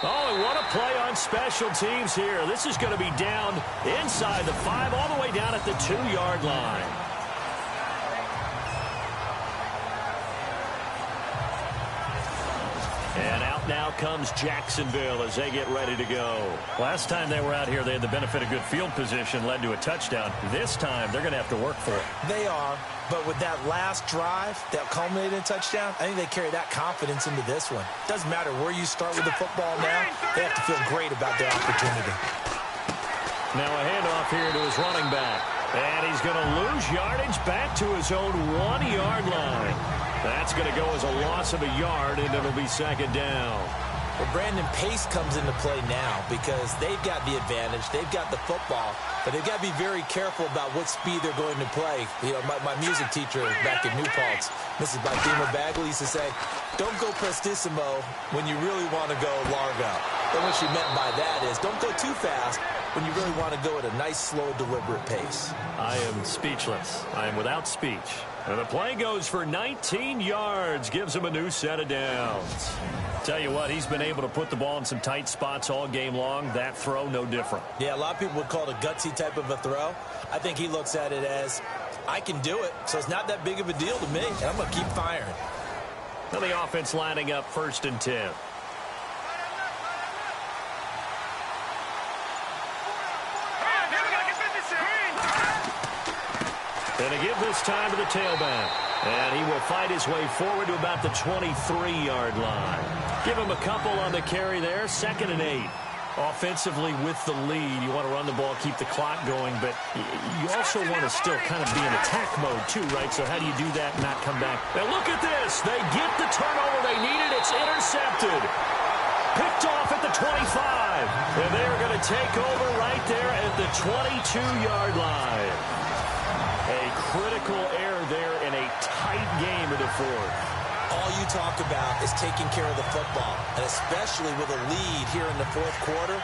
Oh, and what a play on special teams here. This is going to be down inside the 5, all the way down at the 2-yard line. And out now comes Jacksonville as they get ready to go. Last time they were out here, they had the benefit of good field position, led to a touchdown. This time, they're going to have to work for it. They are, but with that last drive that culminated in a touchdown, I think they carry that confidence into this one. Doesn't matter where you start with the football now, they have to feel great about their opportunity. Now a handoff here to his running back. And he's going to lose yardage back to his own 1-yard line. That's going to go as a loss of a yard, and it'll be 2nd down. Well, Brandon, pace comes into play now because they've got the advantage. They've got the football, but they've got to be very careful about what speed they're going to play. You know, my music teacher back in New Paltz, Mrs. Bathema Bagley, used to say, don't go prestissimo when you really want to go largo. And what she meant by that is don't go too fast when you really want to go at a nice, slow, deliberate pace. I am speechless. I am without speech. And the play goes for 19 yards, gives him a new set of downs. Tell you what, he's been able to put the ball in some tight spots all game long. That throw, no different. Yeah, a lot of people would call it a gutsy type of a throw. I think he looks at it as, I can do it, so it's not that big of a deal to me, and I'm going to keep firing. Now the offense lining up 1st and 10. And a give this time to the tailback. And he will fight his way forward to about the 23-yard line. Give him a couple on the carry there. 2nd and 8. Offensively with the lead, you want to run the ball, keep the clock going, but you also want to still kind of be in attack mode too, right? So how do you do that and not come back? Now look at this. They get the turnover they needed. It's intercepted. Picked off at the 25. And they're going to take over right there at the 22-yard line. A critical error there in a tight game of the 4th. All you talk about is taking care of the football, and especially with a lead here in the 4th quarter,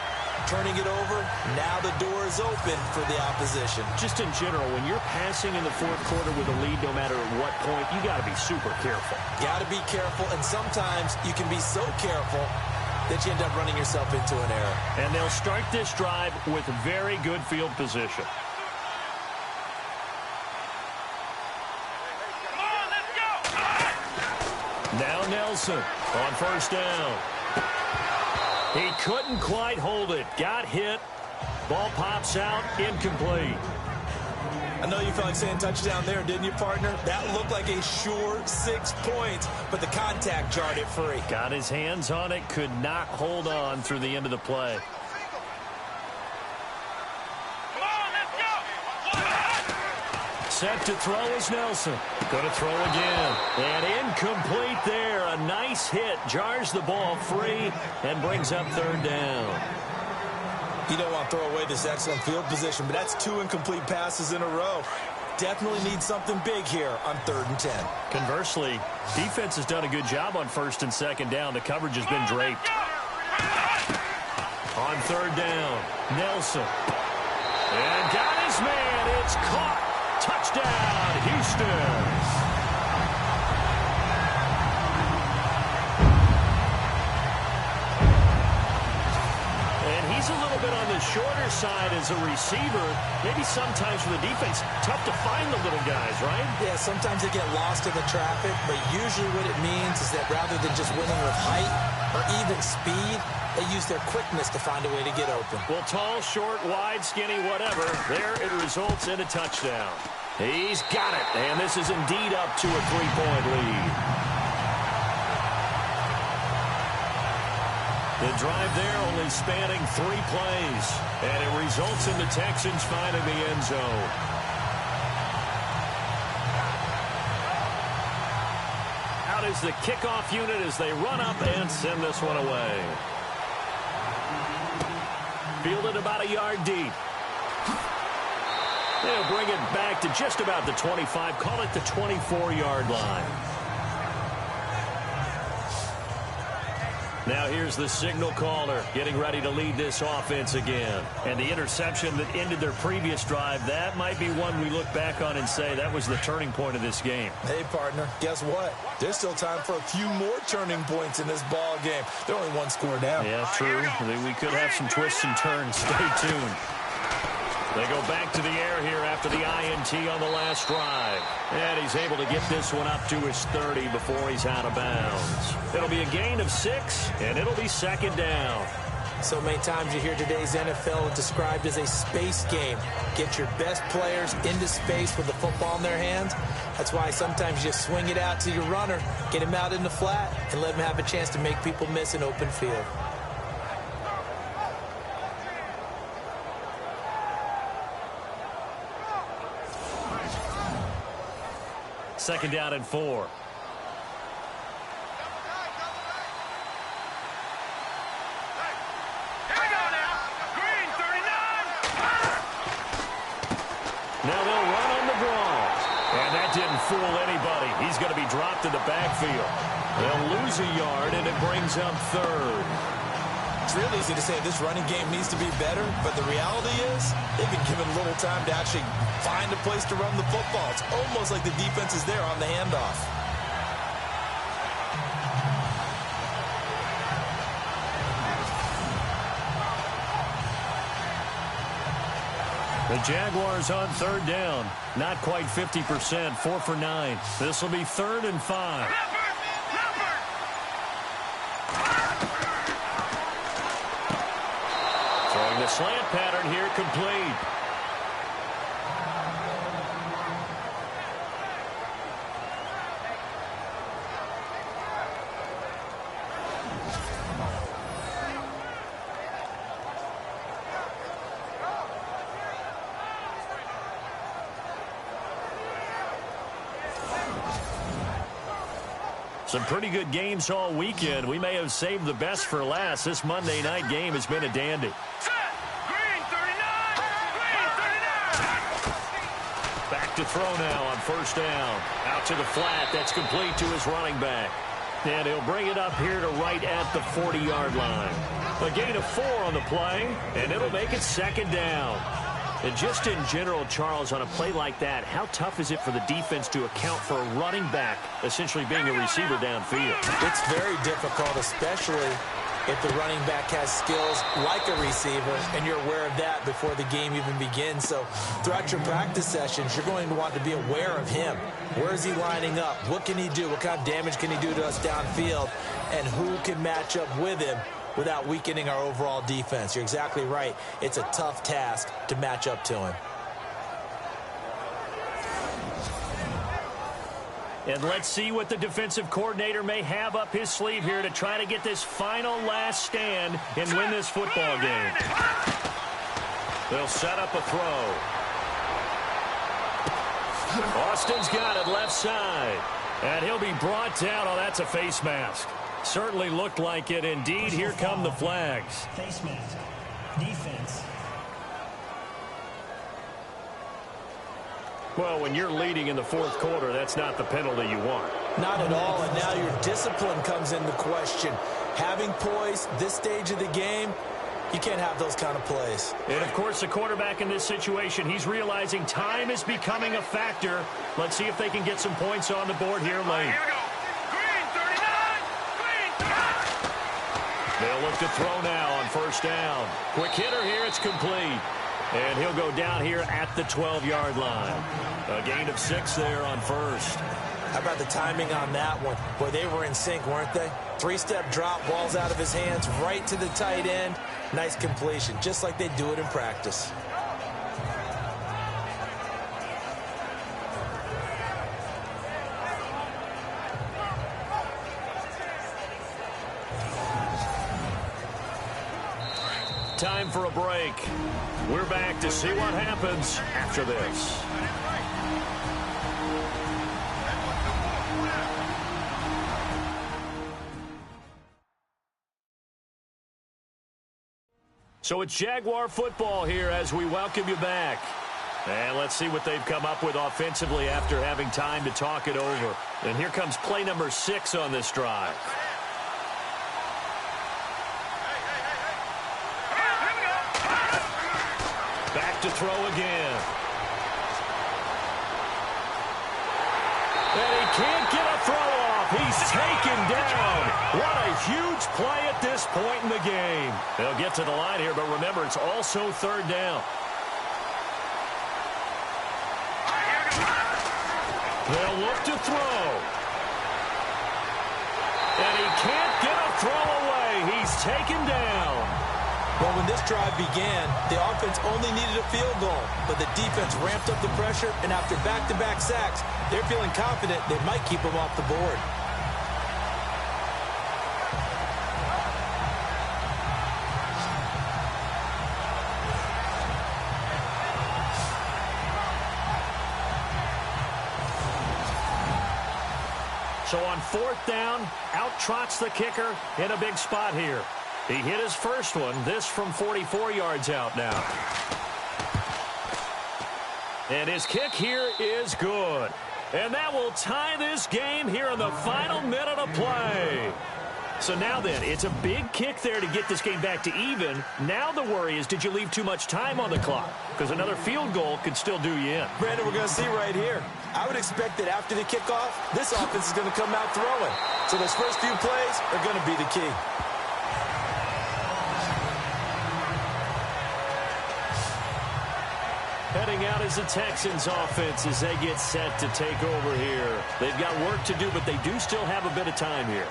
turning it over, now the door is open for the opposition. Just in general, when you're passing in the 4th quarter with a lead, no matter at what point, you got to be super careful. Got to be careful, and sometimes you can be so careful that you end up running yourself into an error. And they'll start this drive with very good field position. Now Nelson on 1st down. He couldn't quite hold it. Got hit. Ball pops out. Incomplete. I know you felt like saying touchdown there, didn't you, partner? That looked like a sure 6 points, but the contact jarred it free. Got his hands on it. Could not hold on through the end of the play. Set to throw is Nelson. Going to throw again. And incomplete there. A nice hit. Jars the ball free and brings up 3rd down. You don't want to throw away this excellent field position, but that's 2 incomplete passes in a row. Definitely need something big here on 3rd and 10. Conversely, defense has done a good job on 1st and 2nd down. The coverage has been draped. On 3rd down, Nelson. And got his man. It's caught. Touchdown, Houston. And he's He's a little bit on the shorter side as a receiver. Maybe sometimes for the defense, tough to find the little guys, right? Yeah, sometimes they get lost in the traffic, but usually what it means is that rather than just winning with height or even speed, they use their quickness to find a way to get open. Well, tall, short, wide, skinny, whatever, there it results in a touchdown. He's got it, and this is indeed up to a 3-point lead. The drive there only spanning 3 plays, and it results in the Texans finding the end zone. Out is the kickoff unit as they run up and send this one away. Fielded about a yard deep. They'll bring it back to just about the 25, call it the 24-yard line. Now here's the signal caller getting ready to lead this offense again. And the interception that ended their previous drive, that might be one we look back on and say that was the turning point of this game. Hey, partner, guess what? There's still time for a few more turning points in this ball game. They're only 1 score down. Yeah, true. We could have some twists and turns. Stay tuned. They go back to the air here after the INT on the last drive. And he's able to get this one up to his 30 before he's out of bounds. It'll be a gain of 6, and it'll be second down. So many times you hear today's NFL described as a space game. Get your best players into space with the football in their hands. That's why sometimes you swing it out to your runner, get him out in the flat, and let him have a chance to make people miss an open field. Second down and 4. Here we go now. Green, 39. Now they'll run on the draw. And that didn't fool anybody. He's going to be dropped in the backfield. They'll lose a yard, and it brings up 3rd. It's real easy to say this running game needs to be better, but the reality is they've been given little time to actually find a place to run the football. It's almost like the defense is there on the handoff. The Jaguars on 3rd down. Not quite 50%, 4 for 9. This will be 3rd and 5. Throwing the slant pattern here, complete. Some pretty good games all weekend. We may have saved the best for last. This Monday night game has been a dandy. Green, 39. Green, 39. Back to throw now on 1st down. Out to the flat. That's complete to his running back. And he'll bring it up here to right at the 40-yard line. A gain of 4 on the play, and it'll make it 2nd down. And just in general, Charles, on a play like that, how tough is it for the defense to account for a running back essentially being a receiver downfield? It's very difficult, especially if the running back has skills like a receiver, and you're aware of that before the game even begins. So throughout your practice sessions, you're going to want to be aware of him. Where is he lining up? What can he do? What kind of damage can he do to us downfield? And who can match up with him without weakening our overall defense? You're exactly right. It's a tough task to match up to him. And let's see what the defensive coordinator may have up his sleeve here to try to get this final last stand and win this football game. They'll set up a throw. Austin's got it left side. And he'll be brought down. Oh, that's a face mask. Certainly looked like it. Indeed, here come the flags. Face mask. Defense. Well, when you're leading in the 4th quarter, that's not the penalty you want. Not at all, and now your discipline comes into question. Having poise this stage of the game, you can't have those kind of plays. And, of course, the quarterback in this situation, he's realizing time is becoming a factor. Let's see if they can get some points on the board here late. Here we go. Green, 39. Green, 39. They'll look to throw now on first down. Quick hitter here. It's complete. And he'll go down here at the 12-yard line. A gain of 6 there on first. How about the timing on that one? Boy, they were in sync, weren't they? 3-step drop, ball's out of his hands, right to the tight end. Nice completion, just like they do it in practice. Time for a break. We're back to see what happens after this. So it's Jaguar football here as we welcome you back. And let's see what they've come up with offensively after having time to talk it over. And here comes play number 6 on this drive. Back to throw again. And he can't get a throw off. He's taken down. What a huge play at this point in the game. They'll get to the line here, but remember, it's also third down. They'll look to throw. And he can't get a throw away. He's taken down. Well, when this drive began, the offense only needed a field goal, but the defense ramped up the pressure, and after back-to-back sacks, they're feeling confident they might keep them off the board. So on fourth down, out trots the kicker in a big spot here. He hit his first one, this from 44 yards out now. And his kick here is good. And that will tie this game here in the final minute of play. So now then, it's a big kick there to get this game back to even. Now the worry is, did you leave too much time on the clock? Because another field goal could still do you in. Brandon, we're going to see right here. I would expect that after the kickoff, this offense is going to come out throwing. So those first few plays are going to be the key. Heading out is the Texans offense as they get set to take over here. They've got work to do, but they do still have a bit of time here.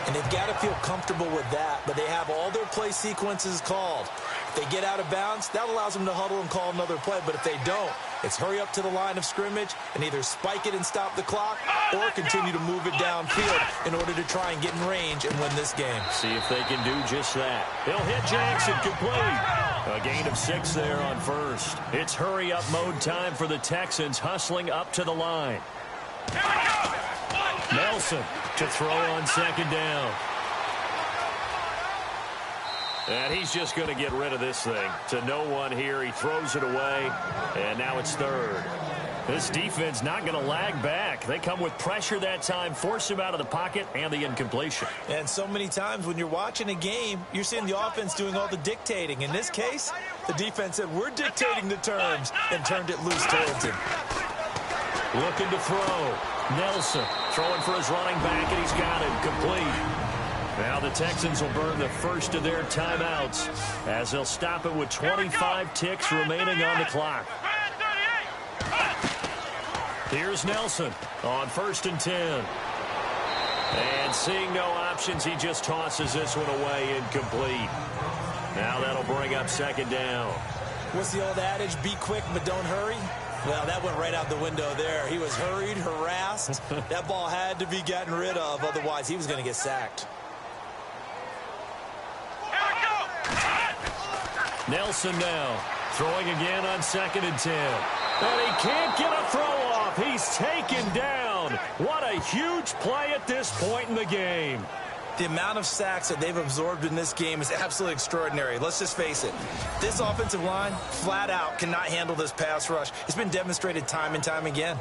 And they've got to feel comfortable with that, but they have all their play sequences called. If they get out of bounds, that allows them to huddle and call another play. But if they don't, it's hurry up to the line of scrimmage and either spike it and stop the clock or continue to move it downfield in order to try and get in range and win this game. See if they can do just that. He'll hit Jackson complete. A gain of 6 there on first. It's hurry-up mode time for the Texans, hustling up to the line. Nelson to throw on second down. And he's just going to get rid of this thing. To no one here. He throws it away. And now it's third. This defense not going to lag back. They come with pressure that time, force him out of the pocket, and the incompletion. And so many times when you're watching a game, you're seeing the offense doing all the dictating. In this case, the defense said, we're dictating the terms, and turned it loose towards him. Looking to throw. Nelson throwing for his running back, and he's got it complete. Now the Texans will burn the first of their timeouts as they'll stop it with 25 ticks remaining on the clock. Here's Nelson on 1st and 10. And seeing no options, he just tosses this one away incomplete. Now that'll bring up second down. What's the old adage? Be quick, but don't hurry. Well, that went right out the window there. He was hurried, harassed. That ball had to be gotten rid of. Otherwise, he was going to get sacked. Nelson now throwing again on 2nd and 10. And he can't get a throw off. He's taken down. What a huge play at this point in the game. The amount of sacks that they've absorbed in this game is absolutely extraordinary. Let's just face it. This offensive line, flat out, cannot handle this pass rush. It's been demonstrated time and time again.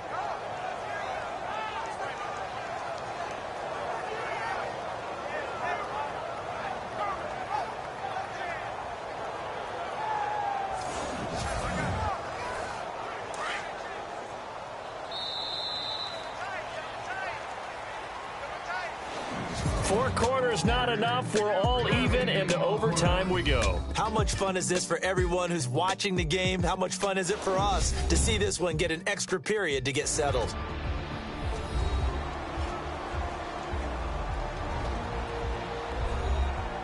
4 quarters not enough. We're all even, and to overtime we go. How much fun is this for everyone who's watching the game? How much fun is it for us to see this one get an extra period to get settled?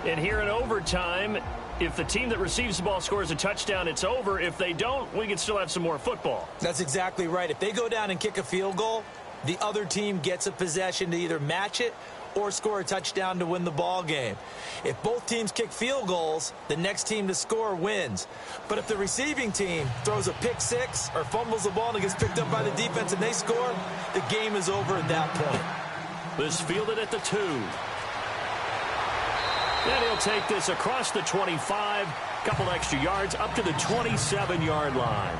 And here in overtime, if the team that receives the ball scores a touchdown, it's over. If they don't, we can still have some more football. That's exactly right. If they go down and kick a field goal, the other team gets a possession to either match it or score a touchdown to win the ball game. If both teams kick field goals, the next team to score wins. But if the receiving team throws a pick six or fumbles the ball and it gets picked up by the defense and they score, the game is over at that point. This fielded at the 2. And he'll take this across the 25, couple extra yards up to the 27-yard line.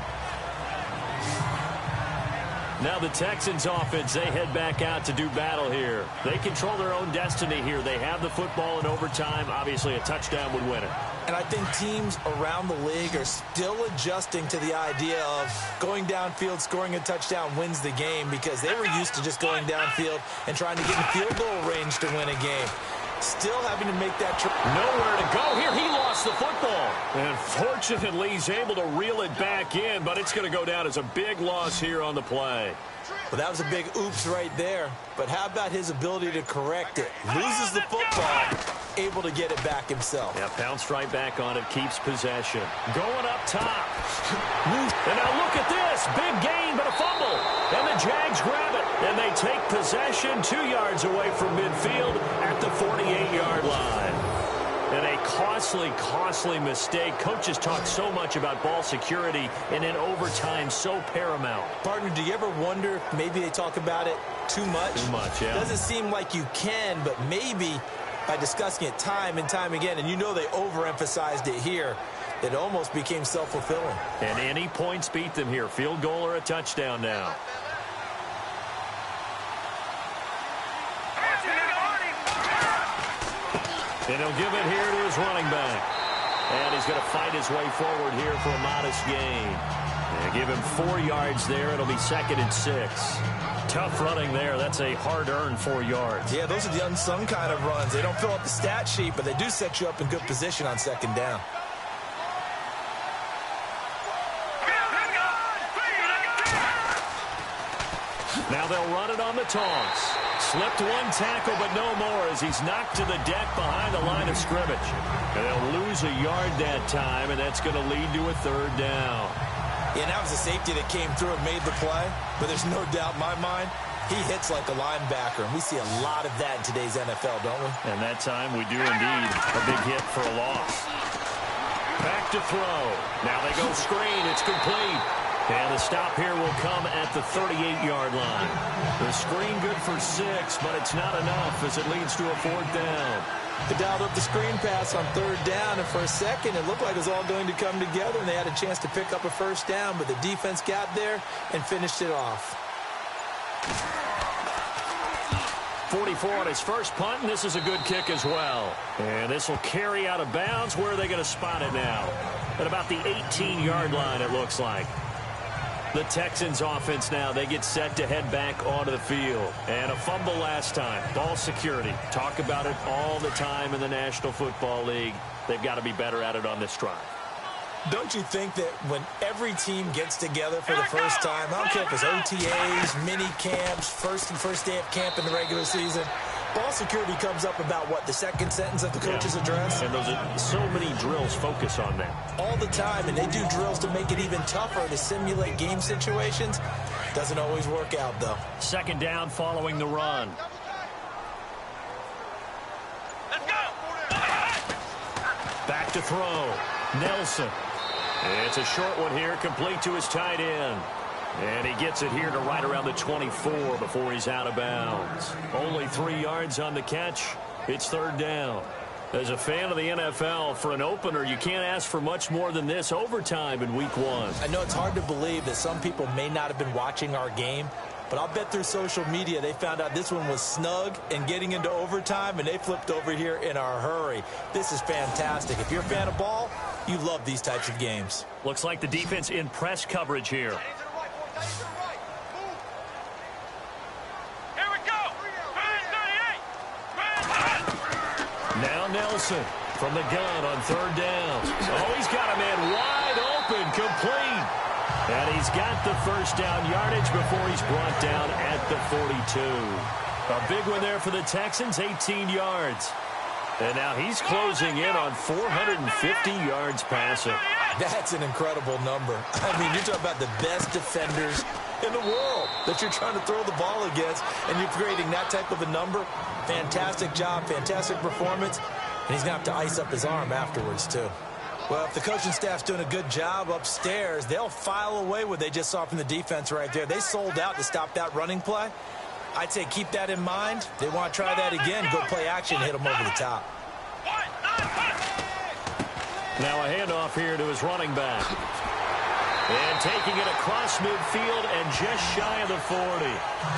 Now the Texans offense, they head back out to do battle here. They control their own destiny here. They have the football in overtime. Obviously, a touchdown would win it. And I think teams around the league are still adjusting to the idea of going downfield, scoring a touchdown wins the game, because they were used to just going downfield and trying to get in field goal range to win a game. Still having to make that trip. Nowhere to go here. He lost the football. And fortunately, he's able to reel it back in, but it's going to go down as a big loss here on the play. Well, that was a big oops right there. But how about his ability to correct it? Loses the football, able to get it back himself. Yeah, pounced right back on it, keeps possession. Going up top. And now look at this. Big gain, but a fumble. And the Jags grab it. And they take possession 2 yards away from midfield at the 48-yard line. And a costly mistake. Coaches talk so much about ball security, and in overtime, so paramount. Partner, do you ever wonder if maybe they talk about it too much? Too much, yeah. Doesn't seem like you can, but maybe by discussing it time and time again, and you know they overemphasized it here, it almost became self-fulfilling. And any points beat them here. Field goal or a touchdown now. And he'll give it here to his running back. And he's going to fight his way forward here for a modest gain. And give him 4 yards there. It'll be 2nd and 6. Tough running there. That's a hard-earned 4 yards. Yeah, those are the unsung kind of runs. They don't fill up the stat sheet, but they do set you up in good position on 2nd down. Now they'll run it on the toss. Slipped one tackle, but no more as he's knocked to the deck behind the line of scrimmage. And they'll lose a yard that time, and that's going to lead to a 3rd down. Yeah, that was a safety that came through and made the play, but there's no doubt in my mind he hits like a linebacker, and we see a lot of that in today's NFL, don't we? And that time we do indeed. A big hit for a loss. Back to throw. Now they go screen. It's complete. And the stop here will come at the 38-yard line. The screen good for 6, but it's not enough as it leads to a 4th down. They dialed up the screen pass on 3rd down, and for a second it looked like it was all going to come together, and they had a chance to pick up a 1st down, but the defense got there and finished it off. 44 on his first punt, and this is a good kick as well. And this will carry out of bounds. Where are they going to spot it now? At about the 18-yard line, it looks like. The Texans offense now, they get set to head back onto the field. And a fumble last time. Ball security. Talk about it all the time in the National Football League. They've got to be better at it on this drive. Don't you think that when every team gets together for the first time, I don't care if it's OTAs, mini camps, first day of camp in the regular season, ball security comes up about, what, the 2nd sentence of the coach's address? And those are so many drills focus on that. All the time, and they do drills to make it even tougher to simulate game situations. Doesn't always work out, though. 2nd down following the run. Let's go. Back to throw. Nelson. It's a short one here, complete to his tight end. And he gets it here to right around the 24 before he's out of bounds. Only 3 yards on the catch. It's 3rd down. As a fan of the NFL, for an opener, you can't ask for much more than this. Overtime in week 1. I know it's hard to believe that some people may not have been watching our game, but I'll bet through social media they found out this one was snug and getting into overtime, and they flipped over here in a hurry. This is fantastic. If you're a fan of ball, you love these types of games. Looks like the defense in press coverage here. Here we go. 38. Now Nelson from the gun on third down. Oh, he's got a man wide open, complete. And he's got the first down yardage before he's brought down at the 42. A big one there for the Texans, 18 yards. And now he's closing in on 450 yards passing. That's an incredible number. I mean, you're talking about the best defenders in the world that you're trying to throw the ball against, and you're creating that type of a number. Fantastic job, fantastic performance, and he's going to have to ice up his arm afterwards, too. Well, if the coaching staff's doing a good job upstairs, they'll file away what they just saw from the defense right there. They sold out to stop that running play. I'd say keep that in mind. They want to try that again, go play action, hit them over the top. Now a handoff here to his running back. And taking it across midfield and just shy of the 40.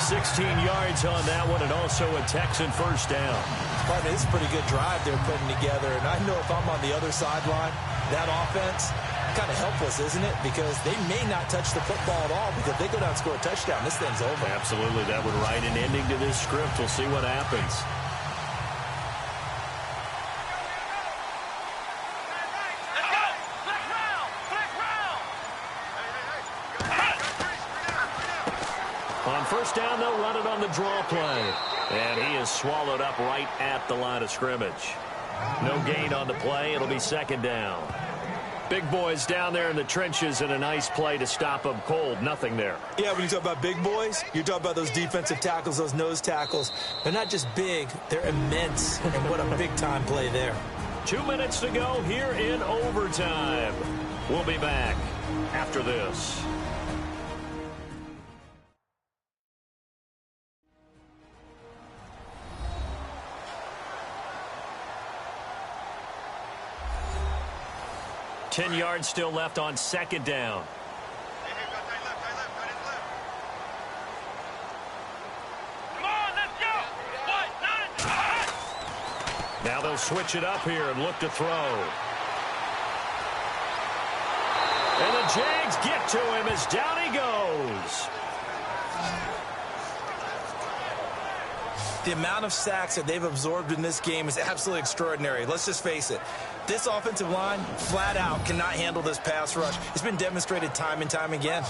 16 yards on that one, and also a Texan first down. Partner, it's a pretty good drive they're putting together, and I know if I'm on the other sideline, that offense, kind of helpless, isn't it? Because they may not touch the football at all, because if they go down and score a touchdown, this thing's over. Absolutely, that would write an ending to this script. We'll see what happens. On first down, they'll run it on the draw play. And he is swallowed up right at the line of scrimmage. No gain on the play. It'll be second down. Big boys down there in the trenches, and a nice play to stop them cold. Nothing there. Yeah, when you talk about big boys, you're talking about those defensive tackles, those nose tackles. They're not just big, they're immense. And what a big-time play there. 2 minutes to go here in overtime. We'll be back after this. Ten yards still left on second down. Come on, let's go. Now they'll switch it up here and look to throw. And the Jags get to him as down he goes. The amount of sacks that they've absorbed in this game is absolutely extraordinary. Let's just face it. This offensive line, flat out, cannot handle this pass rush. It's been demonstrated time and time again.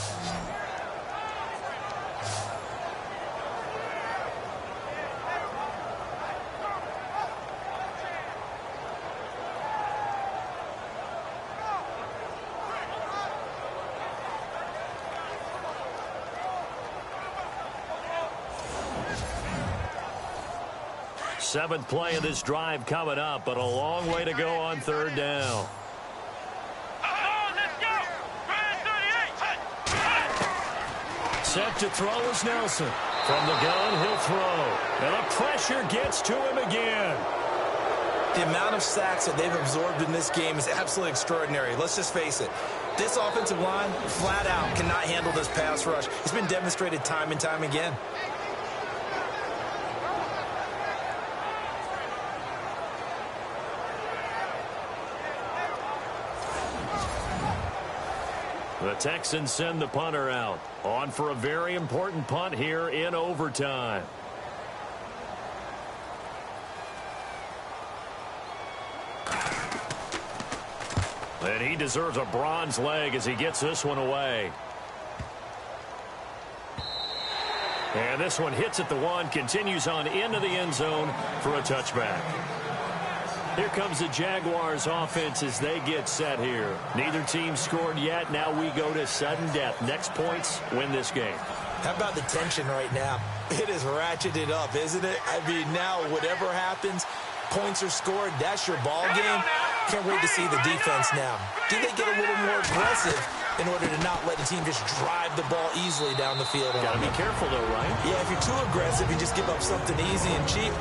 Seventh play of this drive coming up, but a long way to go on third down. Set to throw is Nelson. From the gun, he'll throw. And the pressure gets to him again. The amount of sacks that they've absorbed in this game is absolutely extraordinary. Let's just face it. This offensive line, flat out, cannot handle this pass rush. It's been demonstrated time and time again. The Texans send the punter out. On for a very important punt here in overtime. And he deserves a bronze leg as he gets this one away. And this one hits at the one, continues on into the end zone for a touchback. Here comes the Jaguars offense as they get set here. Neither team scored yet. Now we go to sudden death. Next points win this game. How about the tension right now? It is ratcheted up, isn't it? I mean, now whatever happens, points are scored. That's your ball game. Can't wait to see the defense now. Do they get a little more aggressive in order to not let the team just drive the ball easily down the field? Got to be careful, though, right? Yeah, if you're too aggressive, you just give up something easy and cheap.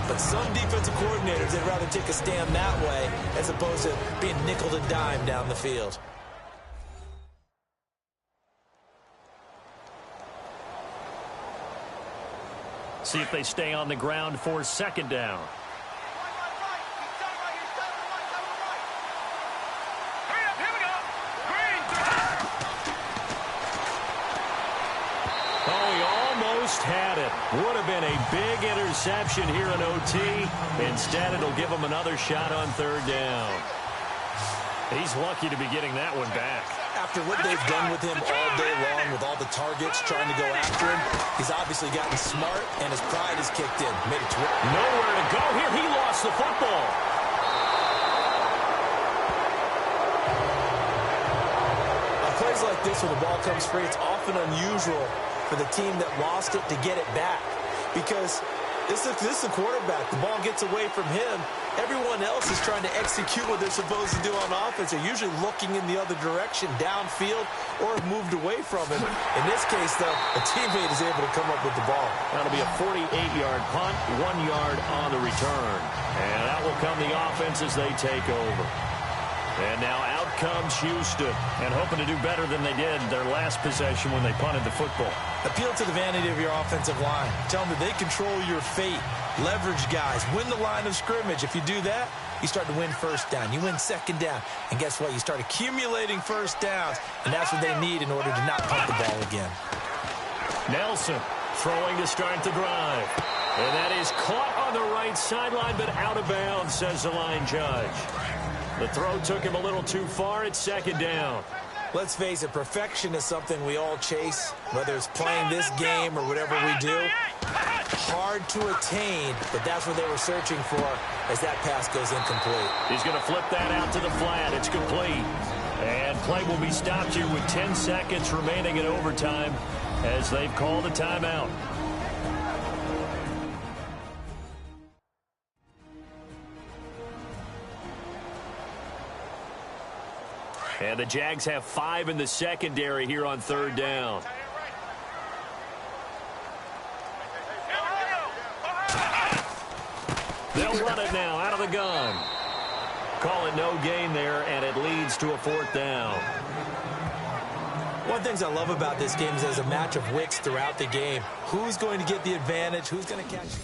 But some defensive coordinators, they'd rather take a stand that way as opposed to being nickel and dime down the field. See if they stay on the ground for second down. had it. Would have been a big interception here in OT. Instead, it'll give him another shot on third down. He's lucky to be getting that one back. After what they've done with him all day long, with all the targets trying to go after him, he's obviously gotten smart, and his pride has kicked in. Made it nowhere to go here. He lost the football. On plays like this, where the ball comes free, it's often unusual for the team that lost it to get it back, because this is the quarterback. The ball gets away from him. Everyone else is trying to execute what they're supposed to do on offense. They're usually looking in the other direction, downfield, or have moved away from him. In this case, though, a teammate is able to come up with the ball. That'll be a 48-yard punt, 1 yard on the return. And that will come the offense as they take over. And now out comes Houston, and hoping to do better than they did their last possession when they punted the football. Appeal to the vanity of your offensive line. Tell them that they control your fate. Leverage guys. Win the line of scrimmage. If you do that, you start to win first down. You win second down. And guess what? You start accumulating first downs, and that's what they need in order to not punt the ball again. Nelson throwing to start the drive. And that is caught on the right sideline, but out of bounds, says the line judge. The throw took him a little too far. It's second down. Let's face it, perfection is something we all chase, whether it's playing this game or whatever we do. Hard to attain, but that's what they were searching for as that pass goes incomplete. He's going to flip that out to the flat. It's complete. And play will be stopped here with 10 seconds remaining in overtime as they've called a timeout. And the Jags have 5 in the secondary here on third down. They'll run it now out of the gun. Call it no gain there, and it leads to a fourth down. One of the things I love about this game is there's a match of wits throughout the game. Who's going to get the advantage? Who's going to catch it?